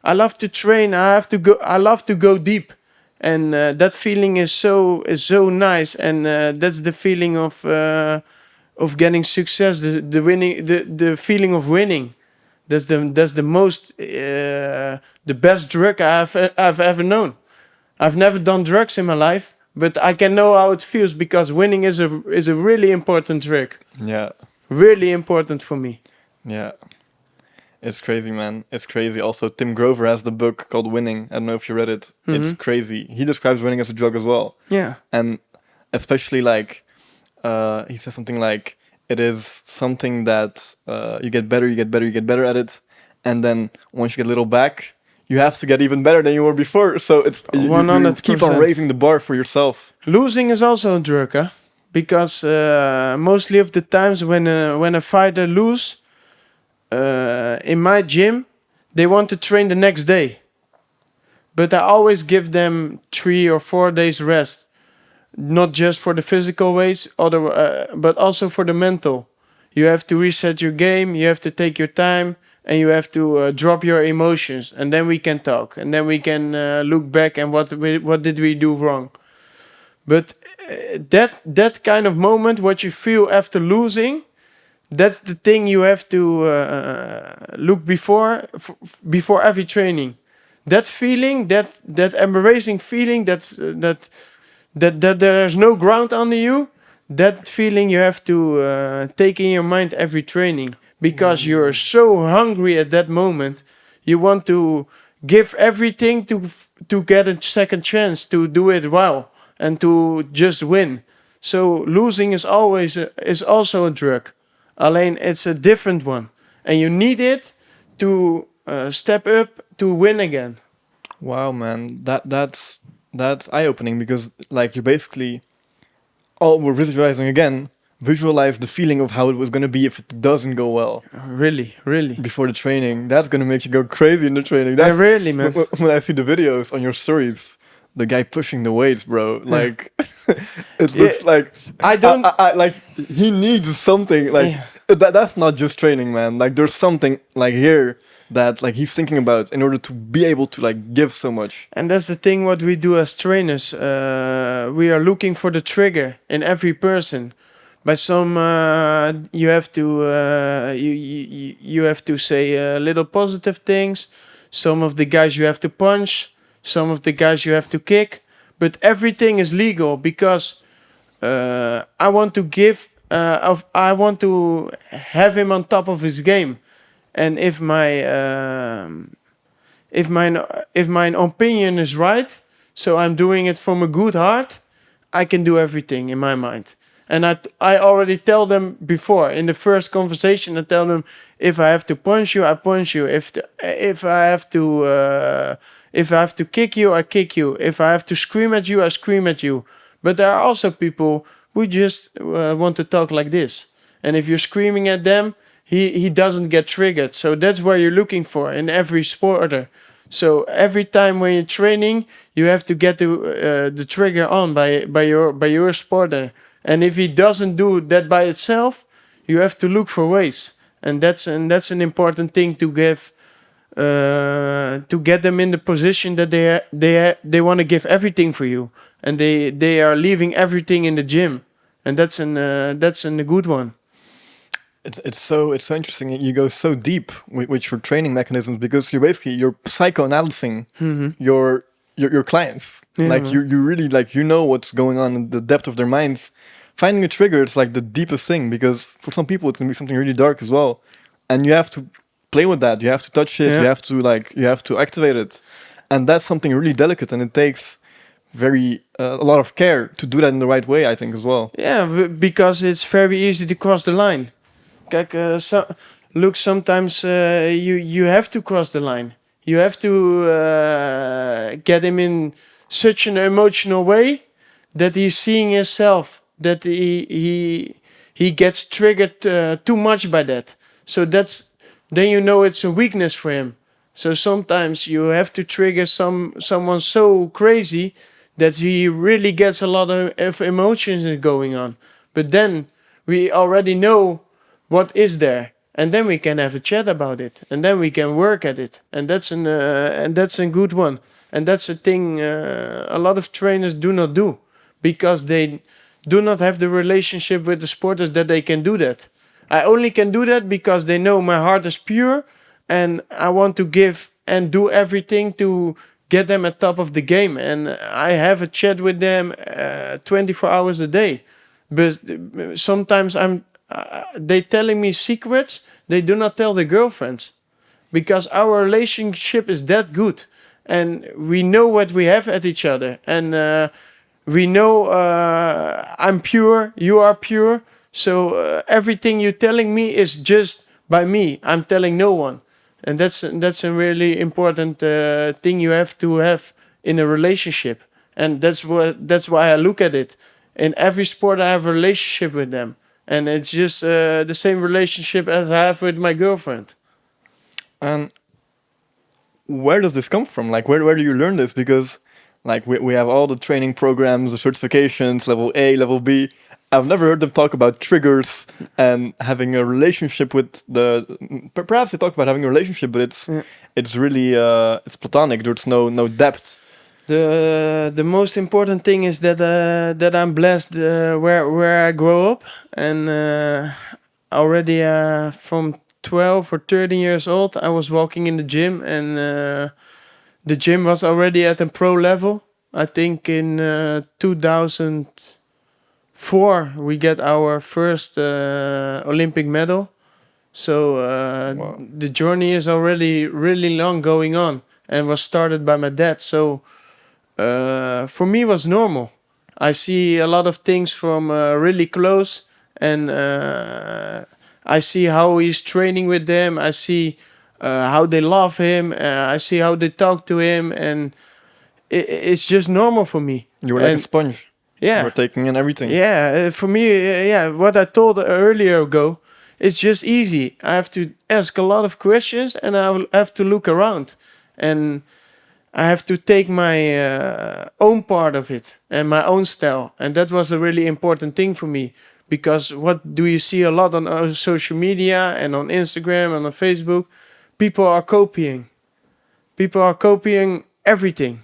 I love to train. I love to go deep, and that feeling is so nice. And that's the feeling of getting success. The winning, the feeling of winning. That's the most the best drug I've ever known. I've never done drugs in my life, but I can know how it feels, because winning is a really important drug. Yeah. Really important for me. Yeah. It's crazy, man. It's crazy. Also, Tim Grover has the book called Winning. I don't know if you read it. Mm-hmm. It's crazy. He describes winning as a drug as well. Yeah. And especially like, he says something like, it is something that you get better at it. And then once you get a little back, you have to get even better than you were before. So it's you keep on raising the bar for yourself. Losing is also a drug, huh? Because mostly of the times when a fighter lose, in my gym, they want to train the next day. But I always give them 3 or 4 days rest. Not just for the physical ways, but also for the mental. You have to reset your game, you have to take your time, and you have to drop your emotions. And then we can talk. And then we can look back and what did we do wrong. But that kind of moment, what you feel after losing, That's the thing you have to look before every training. That feeling, that embarrassing feeling, that there's no ground under you. That feeling you have to take in your mind every training, because you're so hungry at that moment. You want to give everything to get a second chance to do it well and to just win. So losing is also a drug. Alleen it's a different one, and you need it to step up to win again. Wow, man, that's eye opening, because like you basically, all we're visualizing again. Visualize the feeling of how it was gonna be if it doesn't go well Really, really. before the training. That's gonna make you go crazy in the training. That's Really, man. when I see the videos on your stories, the guy pushing the weights, bro. Like it looks like I don't- like he needs something. Like that's not just training, man. Like there's something like here that like he's thinking about in order to be able to like give so much. And that's the thing what we do as trainers. We are looking for the trigger in every person. By some, you have to you have to say little positive things. Some of the guys you have to punch. Some of the guys you have to kick. But everything is legal, because I want to give. I want to have him on top of his game. And if my opinion is right, so I'm doing it from a good heart, I can do everything in my mind. And I already tell them before in the first conversation. I tell them, if I have to punch you, I punch you. If I have to kick you, I kick you. If I have to scream at you, I scream at you. But there are also people who just want to talk like this. And if you're screaming at them, he doesn't get triggered. So that's what you're looking for in every sporter. So every time when you're training, you have to get the trigger on by your sporter. And if he doesn't do that by itself, you have to look for ways. And that's an important thing to give, to get them in the position that they want to give everything for you, and they are leaving everything in the gym, and that's a good one. It's so interesting. You go so deep with your training mechanisms, because you're psychoanalyzing your clients. Yeah, like man. you really like what's going on in the depth of their minds. Finding a trigger is like the deepest thing, because for some people it can be something really dark as well, and you have to play with that. You have to touch it. Yeah. You have to activate it, and that's something really delicate, and it takes a lot of care to do that in the right way, I think, as well. Yeah, because it's very easy to cross the line. Kijk, sometimes you have to cross the line. You have to get him in such an emotional way that he's seeing himself, that he gets triggered too much by that. So then you know it's a weakness for him. So sometimes you have to trigger someone so crazy that he really gets a lot of emotions going on. But then we already know what is there, and then we can have a chat about it, and then we can work at it, and that's a good one. And that's a thing a lot of trainers do not do, because they do not have the relationship with the sporters that they can do that. I only can do that because they know my heart is pure, and I want to give and do everything to get them at top of the game. And I have a chat with them 24 hours a day. But sometimes they telling me secrets they do not tell their girlfriends, because our relationship is that good, and we know what we have at each other, and we know I'm pure, you are pure. So everything you're telling me is just by me. I'm telling no one, and that's a really important thing you have to have in a relationship, and that's why I look at it. In every sport, I have a relationship with them, and it's just the same relationship as I have with my girlfriend. And where does this come from? Like, where do you learn this? Because, like, we have all the training programs, the certifications, level A, level B. I've never heard them talk about triggers and having a relationship with perhaps they talk about having a relationship, but it's really it's platonic. There's no depth. The most important thing is that I'm blessed where I grow up, and already from 12 or 13 years old, I was walking in the gym, and the gym was already at a pro level. I think in 2004 we get our first Olympic medal. So Wow. the journey is already really long going on, and was started by my dad. So for me was normal. I see a lot of things from really close, and I see how he's training with them. I see how they love him. I see how they talk to him, and it's just normal for me. You were like a And sponge. You yeah, were taking in everything. yeah. For me, yeah. What I told earlier ago, it's just easy. I have to ask a lot of questions, and I will have to look around, and I have to take my own part of it and my own style. And that was a really important thing for me, because what do you see a lot on social media and on Instagram and on Facebook? People are copying. People are copying everything.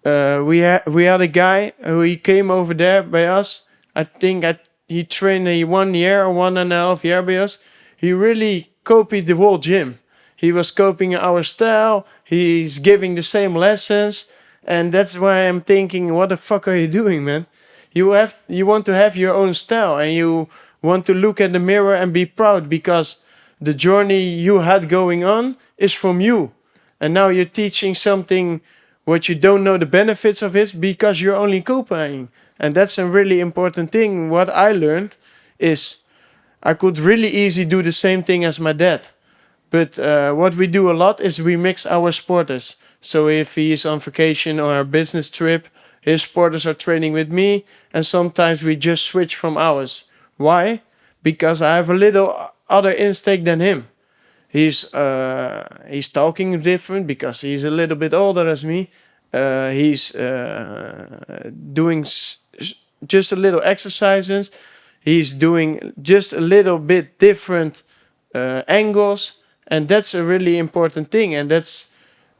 We had a guy who he came over there by us. I think he trained 1 year or 1.5 years by us. He really copied the whole gym. He was copying our style. He's giving the same lessons, and that's why I'm thinking, what the fuck are you doing, man? You want to have your own style, and you want to look at the mirror and be proud, because the journey you had going on is from you, and now you're teaching something what you don't know the benefits of it, because you're only copying. And that's a really important thing. What I learned is I could really easy do the same thing as my dad. But what we do a lot is we mix our sporters. So if he is on vacation or a business trip, his sporters are training with me, and sometimes we just switch from ours. Why? Because I have a little other instinct than him. He's talking different because he's a little bit older as me. He's doing just a little exercises. He's doing just a little bit different angles, and that's a really important thing. And that's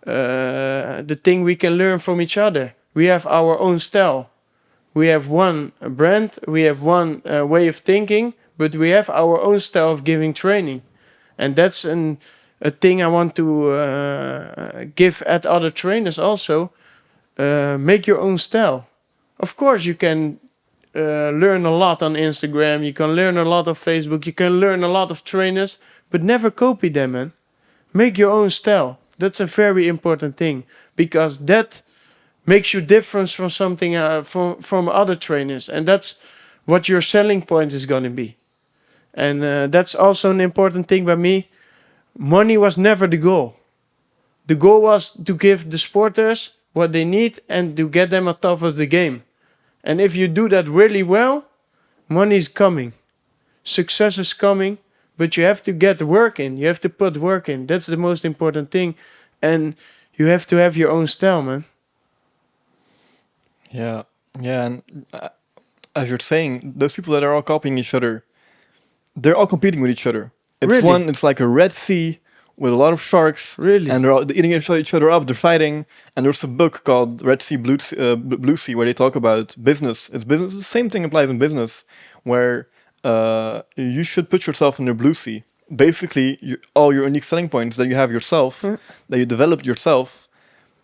the thing we can learn from each other. We have our own style. We have one brand. We have one way of thinking, but we have our own style of giving training. And that's a thing I want to give at other trainers also. Make your own style. Of course, you can learn a lot on Instagram. You can learn a lot on Facebook. You can learn a lot of trainers, but never copy them, man. Make your own style. That's a very important thing, because that makes you different from something from other trainers, and that's what your selling point is going to be. And that's also an important thing by me. Money was never the goal. The goal was to give the sporters what they need and to get them on top of the game. And if you do that really well, money is coming. Success is coming, but you have to get work in. You have to put work in. That's the most important thing. And you have to have your own style, man. Yeah, yeah, and as you're saying, those people that are all copying each other, they're all competing with each other. It's Really? it's like a Red Sea with a lot of sharks. Really? And they're all eating each other up, they're fighting. And there's a book called Red Sea, Blue Sea, where they talk about business. It's business, the same thing applies in business, where you should put yourself in the Blue Sea. Basically, all your unique selling points that you have yourself, that you developed yourself,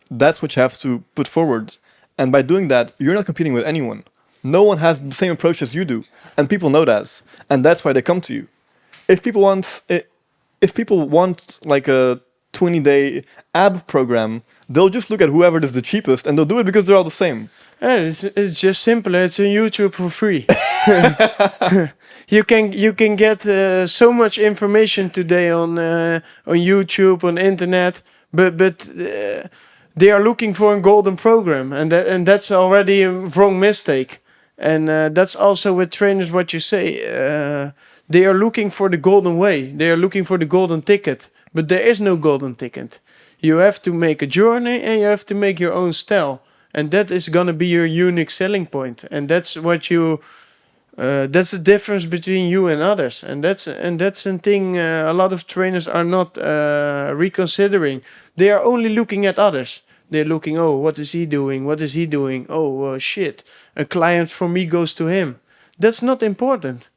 that's what you have to put forward. And by doing that, you're not competing with anyone. No one has the same approach as you do, and people know that, and that's why they come to you. If people want like a 20-day ab program, they'll just look at whoever is the cheapest, and they'll do it because they're all the same. Yeah, it's just simpler. It's on YouTube for free. You can get so much information today on YouTube, on internet, but they are looking for a golden program, and that's already a wrong mistake. And that's also with trainers what you say. They are looking for the golden way. They are looking for the golden ticket, but there is no golden ticket. You have to make a journey, and you have to make your own style. And that is gonna be your unique selling point, and that's what you. That's the difference between you and others, and that's a thing a lot of trainers are not reconsidering. They are only looking at others. They're looking, oh, what is he doing? What is he doing? Oh, shit, a client from me goes to him. That's not important.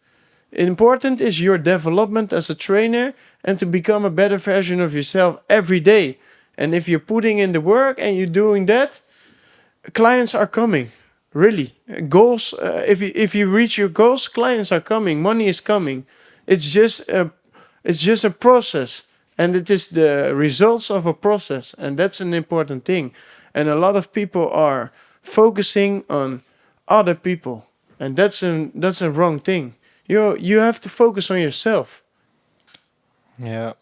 Important is your development as a trainer and to become a better version of yourself every day. And if you're putting in the work and you're doing that, clients are coming. Really, goals. If you reach your goals, clients are coming. Money is coming. It's just a process, and it is the results of a process, and that's an important thing. And a lot of people are focusing on other people, and that's a wrong thing. You have to focus on yourself. Yeah.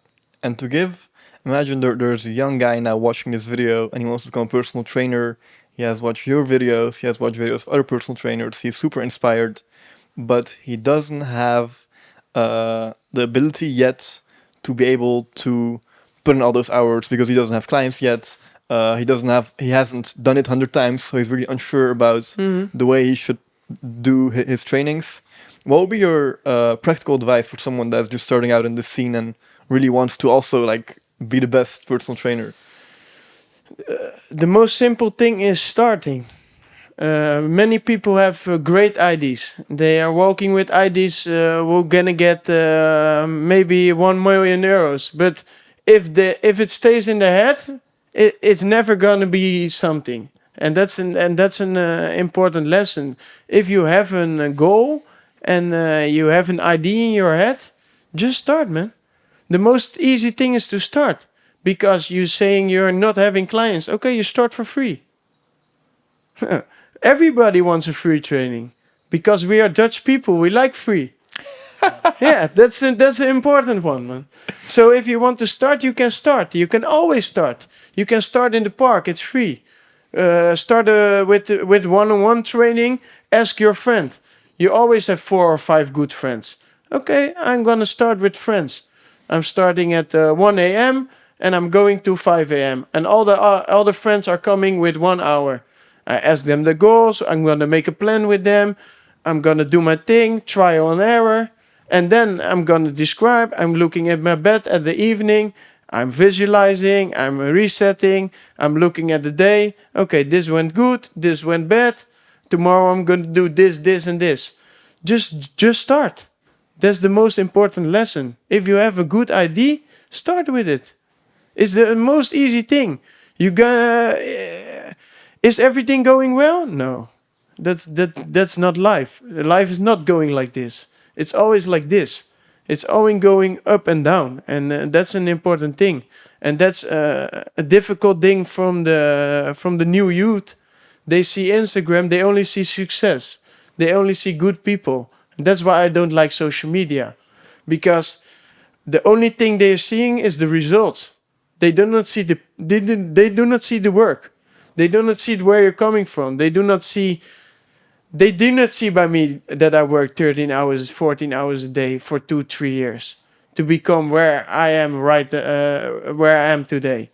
And to give, imagine there's a young guy now watching this video and he wants to become a personal trainer. He has watched your videos, he has watched videos of other personal trainers, he's super inspired, but he doesn't have the ability yet to be able to put in all those hours because he doesn't have clients yet. He hasn't done it 100 times, so he's really unsure about the way he should do his trainings. What would be your practical advice for someone that's just starting out in this scene and really wants to also like be the best personal trainer? The most simple thing is starting. Many people have great ideas. They are walking with ideas. We're gonna get maybe 1 million euros, but if it stays in their head, it's never gonna be something. And that's an important lesson. If you have a goal and you have an idea in your head, just start, man. The most easy thing is to start, because you're saying you're not having clients. Okay, you start for free. Everybody wants a free training because we are Dutch people. We like free. Yeah, that's an important one, man. So if you want to start, you can start. You can always start. You can start in the park. It's free. Start with one-on-one training. Ask your friend. You always have 4 or 5 good friends. Okay, I'm gonna start with friends. I'm starting at 1 a.m. and I'm going to 5 a.m. and all the friends are coming with 1 hour. I ask them the goals. I'm gonna make a plan with them. I'm gonna do my thing, trial and error, and then I'm gonna describe. I'm looking at my bed at the evening. I'm visualizing. I'm resetting. I'm looking at the day. Okay, this went good. This went bad. Tomorrow I'm gonna do this, this, and this. Just start. That's the most important lesson. If you have a good idea, start with it. It's the most easy thing. Is everything going well? No. That's not life. Life is not going like this. It's always like this. It's always going up and down, and that's an important thing. And that's a difficult thing from the new youth. They see Instagram. They only see success. They only see good people. And that's why I don't like social media, because the only thing they are seeing is the results. They do not see they do not see the work. They do not see where you're coming from. They do not see by me that I work 13 hours, 14 hours a day for 2-3 years to become where I am where I am today.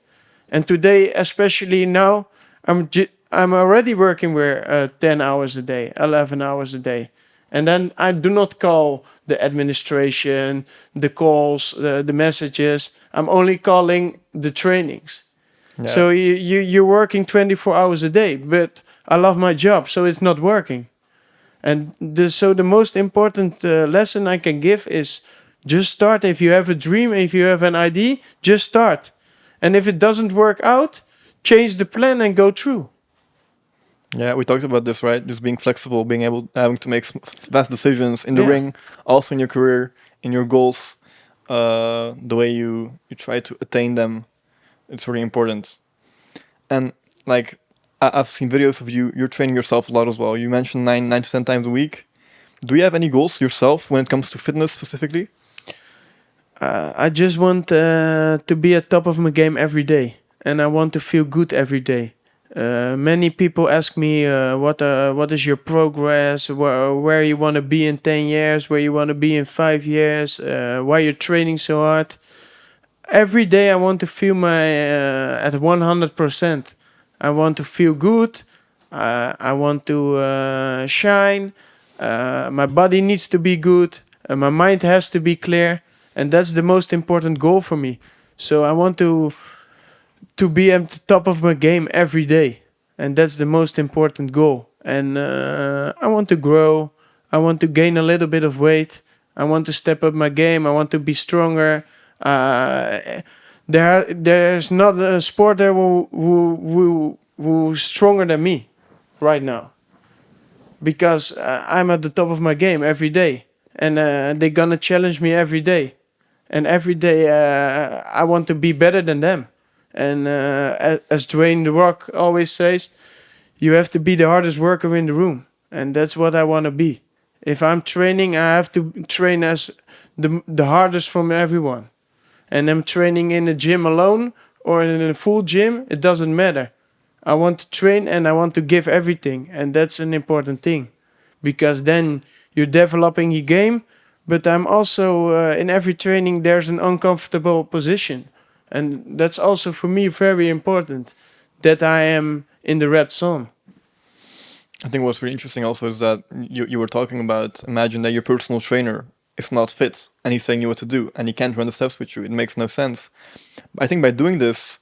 And today, especially now, I'm already working where 10 hours a day, 11 hours a day. And then I do not call the administration, the calls, the messages. I'm only calling the trainings. Yeah. So you're working 24 hours a day, but I love my job, so it's not working. And so the most important lesson I can give is just start. If you have a dream, if you have an idea, just start. And if it doesn't work out, change the plan and go through. Yeah, we talked about this, right? Just being flexible, having to make fast decisions in the ring, also in your career, in your goals, the way you try to attain them. It's really important. And like, I've seen videos of you're training yourself a lot as well. You mentioned 9 to 10 times a week. Do you have any goals yourself when it comes to fitness specifically? I just want to be at top of my game every day. And I want to feel good every day. Many people ask me, what is your progress, where you want to be in 10 years, where you want to be in 5 years, why you're training so hard. Every day I want to feel at 100%. I want to feel good. I want to shine. My body needs to be good. My mind has to be clear. And that's the most important goal for me. So I want to be at the top of my game every day. And that's the most important goal. And I want to grow. I want to gain a little bit of weight. I want to step up my game. I want to be stronger. There's not a sporter who's stronger than me right now, because I'm at the top of my game every day, and they're gonna challenge me every day, and every day I want to be better than them. And as Dwayne The Rock always says, you have to be the hardest worker in the room, and that's what I want to be. If I'm training, I have to train as the hardest from everyone. And I'm training in a gym alone or in a full gym, it doesn't matter. I want to train and I want to give everything, and that's an important thing, because then you're developing your game. But I'm also in every training there's an uncomfortable position, and that's also for me very important, that I am in the red zone. I think what's really interesting also is that you were talking about, imagine that your personal trainer is not fit and he's telling you what to do and he can't run the steps with you. It makes no sense. I think by doing this,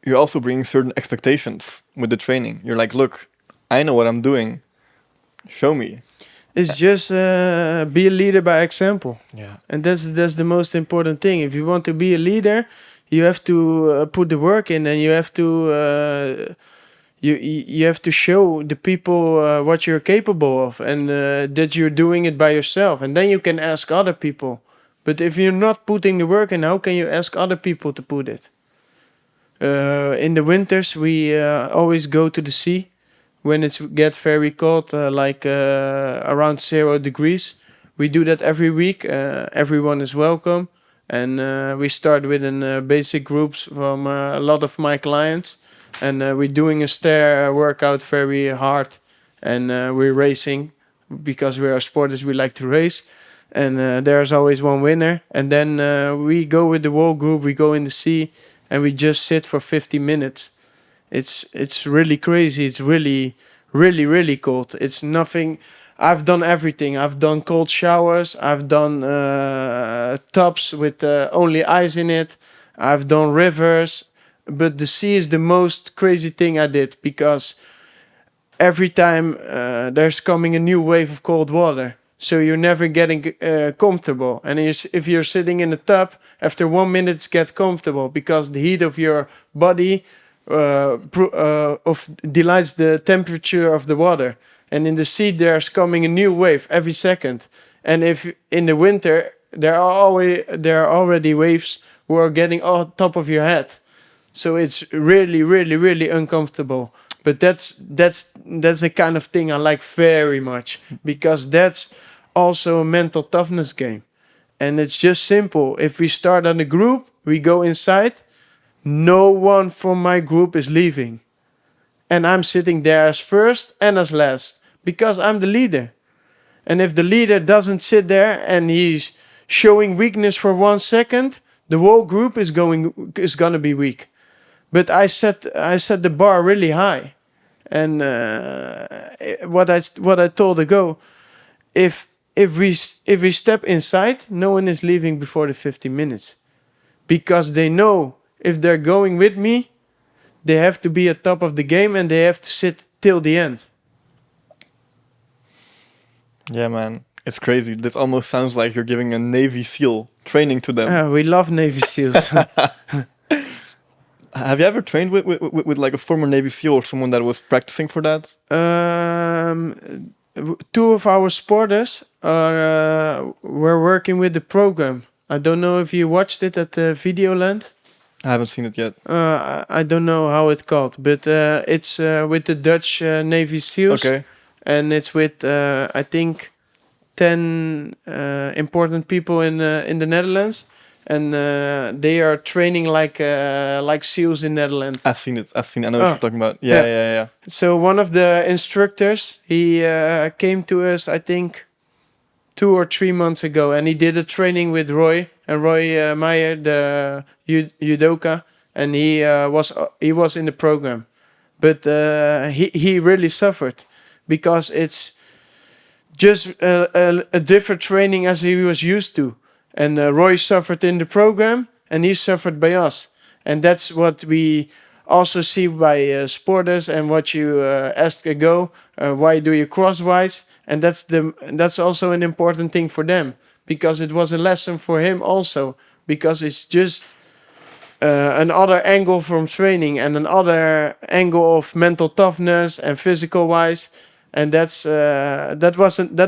you're also bringing certain expectations with the training. You're like, look, I know what I'm doing. Show me. It's just be a leader by example. Yeah. And that's the most important thing. If you want to be a leader, you have to put the work in, and you have to you have to show the people what you're capable of, and that you're doing it by yourself, and then you can ask other people. But if you're not putting the work in, how can you ask other people to put it? In the winters, we always go to the sea when it gets very cold, around 0 degrees. We do that every week. Everyone is welcome. And we start with basic groups from a lot of my clients. And we're doing a stair workout very hard. And we're racing, because we are sporters, we like to race. And there's always one winner. And then we go with the whole group, we go in the sea, and we just sit for 50 minutes. It's really crazy. It's really, really, really cold. It's nothing. I've done everything. I've done cold showers. I've done tubs with only ice in it. I've done rivers. But the sea is the most crazy thing I did, because every time there's coming a new wave of cold water. So you're never getting comfortable. And if you're sitting in a tub, after 1 minute it gets comfortable, because the heat of your body delights the temperature of the water. And in the sea, there's coming a new wave every second. And if in the winter, there are already waves who are getting on top of your head. So it's really, really, really uncomfortable. But that's the kind of thing I like very much, because that's also a mental toughness game. And it's just simple. If we start on a group, we go inside. No one from my group is leaving. And I'm sitting there as first and as last, because I'm the leader. And if the leader doesn't sit there and he's showing weakness for 1 second, the whole group is gonna be weak. But I set the bar really high. And what I told ago, if we step inside, no one is leaving before the 50 minutes, because they know if they're going with me, they have to be at top of the game and they have to sit till the end. Yeah, man. It's crazy. This almost sounds like you're giving a Navy SEAL training to them. We love Navy SEALs. Have you ever trained with like a former Navy SEAL or someone that was practicing for that? 2 of our sporters were working with the program. I don't know if you watched it at Videoland. I haven't seen it yet. I don't know how it's called, but it's with the Dutch Navy SEAls. Okay. And it's with I think 10 important people in the Netherlands, and they are training like SEALs in Netherlands. I've seen it. I know what you're talking about. Yeah. So one of the instructors, he came to us, I think 2 or 3 months ago, and he did a training with Roy Meyer, the judoka, and he was in the program, but he really suffered, because it's just a different training as he was used to. And Roy suffered in the program, and he suffered by us. And that's what we also see by sporters, and what you asked ago, why do you crosswise? And that's also an important thing for them, because it was a lesson for him also, because it's just another angle from training and another angle of mental toughness and physical wise, and that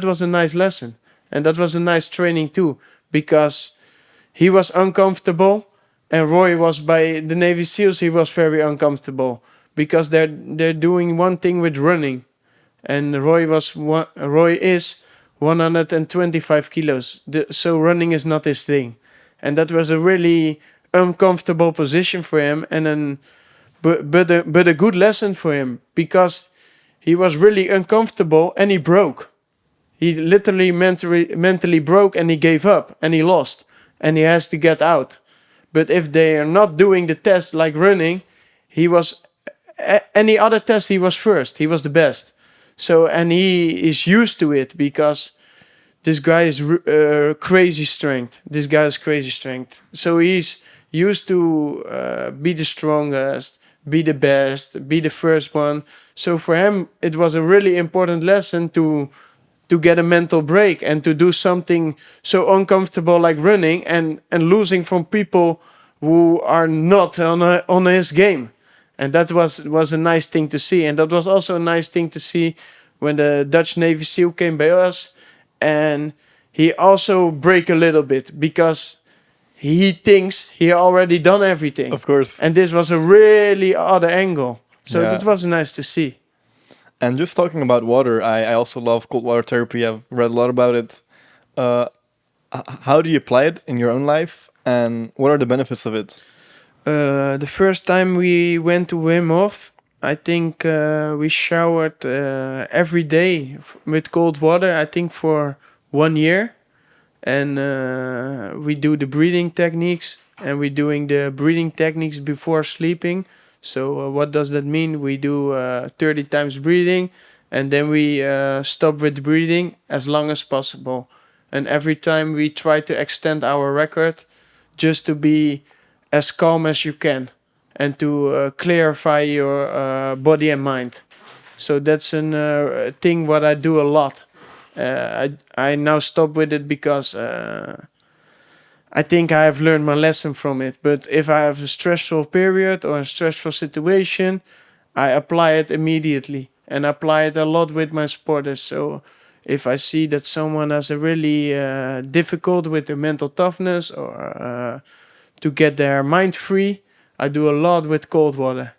was a nice lesson, and that was a nice training too, because he was uncomfortable, and Roy was by the Navy SEALs. He was very uncomfortable because they're doing one thing with running, and Roy is 125 kilos, so running is not his thing, and that was a really uncomfortable position for him, and then but a good lesson for him, because he was really uncomfortable and he broke. He literally mentally broke, and he gave up and he lost, and he has to get out. But if they are not doing the test like running, he was any other test he was first. He was the best. So, and he is used to it, because this guy is crazy strength. This guy is crazy strength. So he's used to be the strongest, be the best, be the first one. So for him, it was a really important lesson to get a mental break and to do something so uncomfortable like running, and losing from people who are not on his game. And that was a nice thing to see. And that was also a nice thing to see when the Dutch Navy SEAL came by us, and he also break a little bit, because he thinks he already done everything. Of course. And this was a really other angle. So Yeah. that was nice to see. And just talking about water, I also love cold water therapy. I've read a lot about it. How do you apply it in your own life, and what are the benefits of it? The first time we went to Wim Hof, I think we showered every day with cold water, I think for 1 year. And we do the breathing techniques, and we're doing the breathing techniques before sleeping. So what does that mean? We do 30 times breathing, and then we stop with breathing as long as possible. And every time we try to extend our record, just to be as calm as you can, and to clarify your body and mind. So that's a thing what I do a lot. I now stop with it because I think I have learned my lesson from it. But if I have a stressful period or a stressful situation, I apply it immediately, and apply it a lot with my supporters. So if I see that someone has a really difficult with their mental toughness, or to get their mind free, I do a lot with cold water.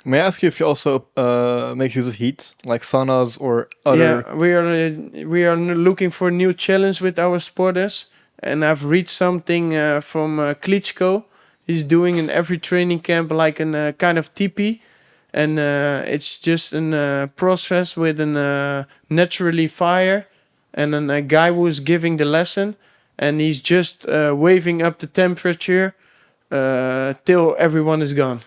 May I ask you if you also make use of heat, like saunas or other? Yeah, we are looking for a new challenge with our supporters, and I've read something from Klitschko. He's doing in every training camp like a kind of tipi, and it's just a process with a naturally fire, and then a guy who's giving the lesson, and he's just waving up the temperature till everyone is gone.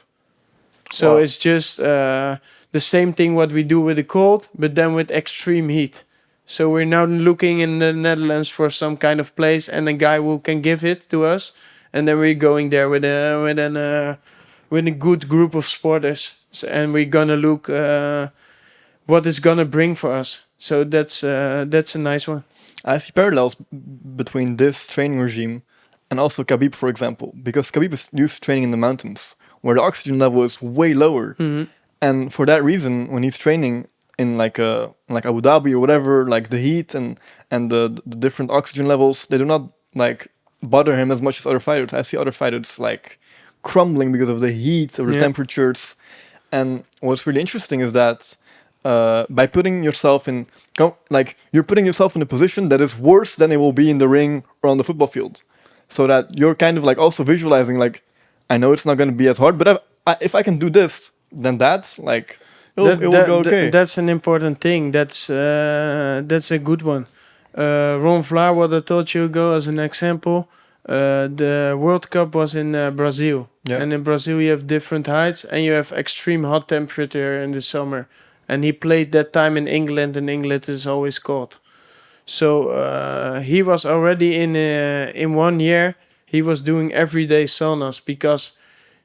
So Wow. it's just the same thing what we do with the cold, but then with extreme heat. So we're now looking in the Netherlands for some kind of place, and a guy who can give it to us, and then we're going there with a good group of supporters, and we're gonna look what it's gonna bring for us. So that's a nice one. I see parallels between this training regime and also Khabib, for example, because Khabib is used to training in the mountains, where the oxygen level is way lower, and for that reason, when he's training in like Abu Dhabi or whatever, like the heat and the different oxygen levels, they do not like bother him as much as other fighters. I see other fighters like crumbling because of the heat or the Yeah. temperatures, and what's really interesting is that by putting yourself in, you're putting yourself in a position that is worse than it will be in the ring or on the football field, so that you're kind of like also visualizing like, I know it's not going to be as hard, but if I can do this, then that's like it will go okay. That's an important thing. That's a good one. Ron Vlaar, what I told you ago as an example, the World Cup was in Brazil. Yeah. And in Brazil you have different heights, and you have extreme hot temperature in the summer. And he played that time in England, and England is always cold. So he was already in 1 year, he was doing everyday saunas, because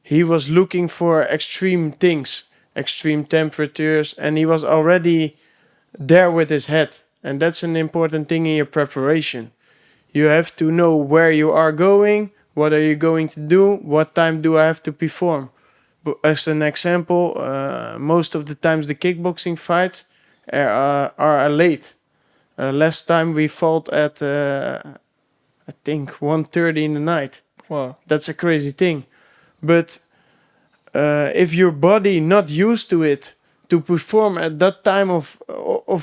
he was looking for extreme things, extreme temperatures, and he was already there with his head. And that's an important thing in your preparation. You have to know where you are going, what are you going to do, what time do I have to perform. But as an example, most of the times the kickboxing fights are late. Last time we fought at I think 1:30 in the night. Wow. That's a crazy thing. But if your body not used to it to perform at that time of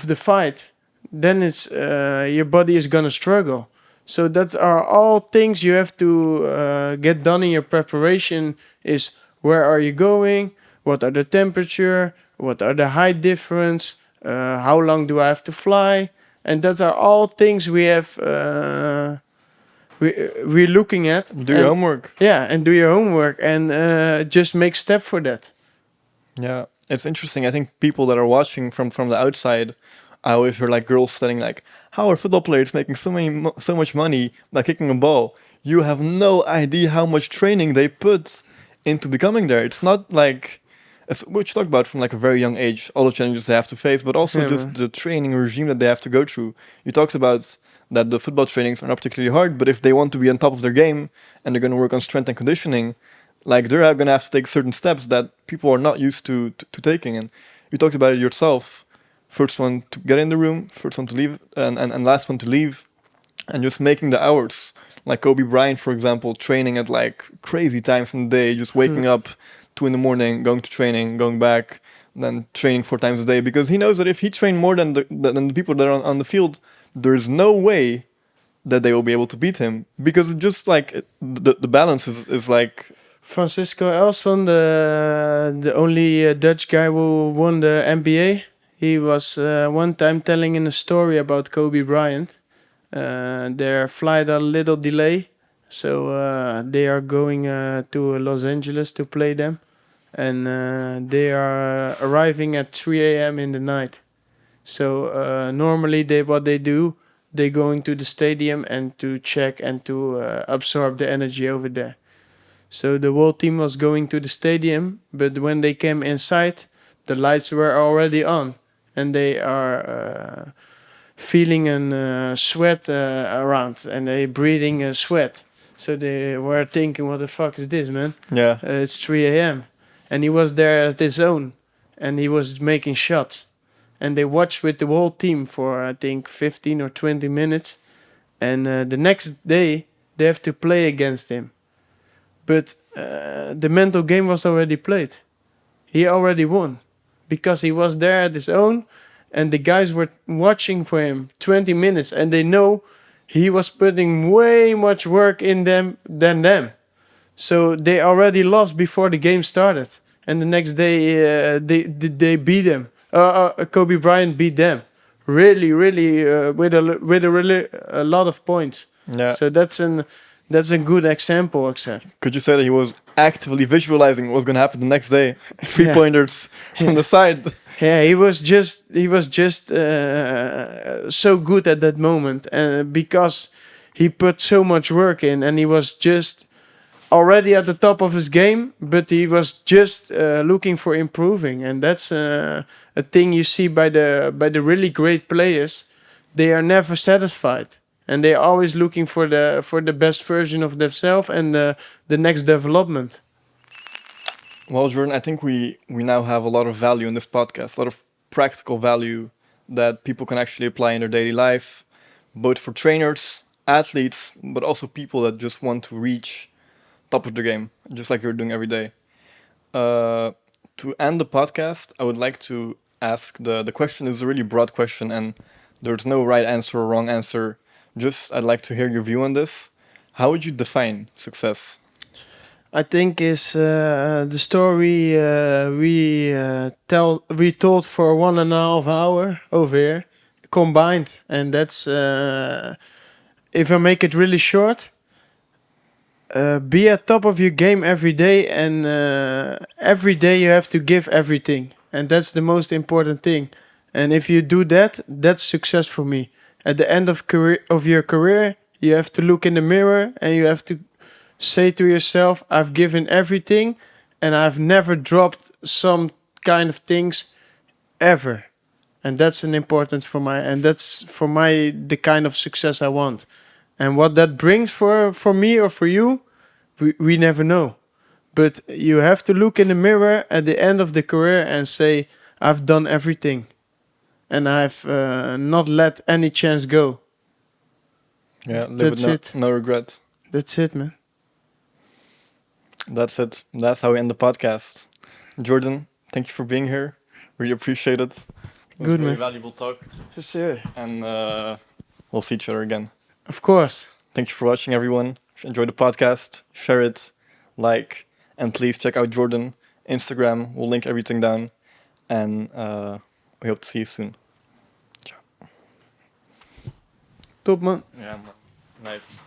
the fight, then it's your body is gonna struggle. So that are all things you have to get done in your preparation. Is where are you going? What are the temperature? What are the height difference? How long do I have to fly? And that are all things we have. We're looking at. Do your homework. Yeah, and do your homework and just make step for that. Yeah, it's interesting. I think people that are watching from the outside, I always hear like girls saying like, "How are football players making so much money by kicking a ball? You have no idea how much training they put into becoming there. It's not like, which talk about from like a very young age, all the challenges they have to face, but also Yeah, just man. the training regime that they have to go through. You talked about that the football trainings are not particularly hard, but if they want to be on top of their game and they're going to work on strength and conditioning, like they're going to have to take certain steps that people are not used to taking. And you talked about it yourself. First one to get in the room, first one to leave, and last one to leave, and just making the hours. Like Kobe Bryant, for example, training at like crazy times in the day, just waking up 2 in the morning, going to training, going back, then training 4 times a day, because he knows that if he trained more than the people that are on the field, there's no way that they will be able to beat him, because it's just like the balance is like, Francisco Elson, the only Dutch guy who won the NBA, he was one time telling in a story about Kobe Bryant. Their flight a little delay, so they are going to Los Angeles to play them, and they are arriving at 3 a.m. in the night. So normally what they do, they go into the stadium and to check and to absorb the energy over there. So the whole team was going to the stadium, but when they came inside, the lights were already on, and they are feeling a sweat around, and they breathing a sweat. So they were thinking, "What the fuck is this, man? yeah, It's 3 a.m." And he was there at his own, and he was making shots. And they watched with the whole team for I think 15 or 20 minutes, and the next day they have to play against him. But the mental game was already played. He already won because he was there at his own, and the guys were watching for him 20 minutes, and they know he was putting way much work in them than them. So they already lost before the game started, and the next day they beat him. Kobe Bryant beat them, really, with a lot of points. yeah. So that's a good example, except. Could you say that he was actively visualizing what was going to happen the next day? 3-pointers from the side. Yeah, he was just so good at that moment, and because he put so much work in, and he was just already at the top of his game, but he was just looking for improving, and that's a thing you see by the really great players. They are never satisfied, and they are always looking for the best version of themselves and the next development. Well, Jordan, I think we now have a lot of value in this podcast, a lot of practical value that people can actually apply in their daily life, both for trainers, athletes, but also people that just want to reach top of the game, just like you're doing every day. To end the podcast, I would like to ask the question is a really broad question, and there's no right answer or wrong answer. Just I'd like to hear your view on this. How would you define success? I think is the story we told for 1.5 hours over here combined, and that's if I make it really short. Be at top of your game every day, and every day you have to give everything, and that's the most important thing. And if you do that, that's success for me. At the end of your career, you have to look in the mirror and you have to say to yourself, I've given everything and I've never dropped some kind of things ever. And that's an importance for my, and that's for my, the kind of success I want. And what that brings for me or for you, we never know. But you have to look in the mirror at the end of the career and say, I've done everything. And I've not let any chance go. Yeah, live That's with it. no regret. That's it, man. That's it. That's how we end the podcast. Jordan, thank you for being here. Really appreciate it. It was Good, a very man. valuable talk. Yes, sir. And we'll see each other again. Of course. Thank you for watching, everyone. If you enjoyed the podcast, share it, like, and please check out Jordan, Instagram. We'll link everything down. And we hope to see you soon. Ciao. Top, man. Yeah, nice.